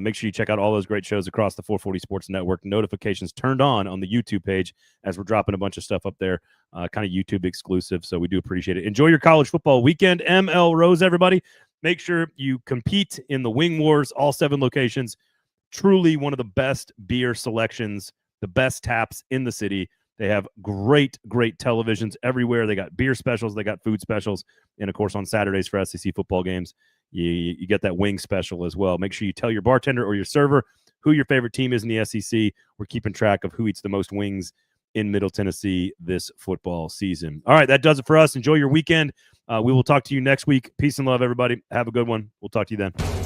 Speaker 1: make sure you check out all those great shows across the 440 Sports Network. Notifications turned on the YouTube page as we're dropping a bunch of stuff up there, kind of YouTube exclusive. So we do appreciate it. Enjoy your college football weekend. ML Rose, everybody. Make sure you compete in the Wing Wars, all 7 locations. Truly one of the best beer selections, the best taps in the city. They have great televisions everywhere. They got beer specials. They got food specials. And, of course, on Saturdays for SEC football games, you get that wing special as well. Make sure you tell your bartender or your server who your favorite team is in the SEC. We're keeping track of who eats the most wings in Middle Tennessee this football season. All right, that does it for us. Enjoy your weekend. We will talk to you next week. Peace and love, everybody. Have a good one. We'll talk to you then.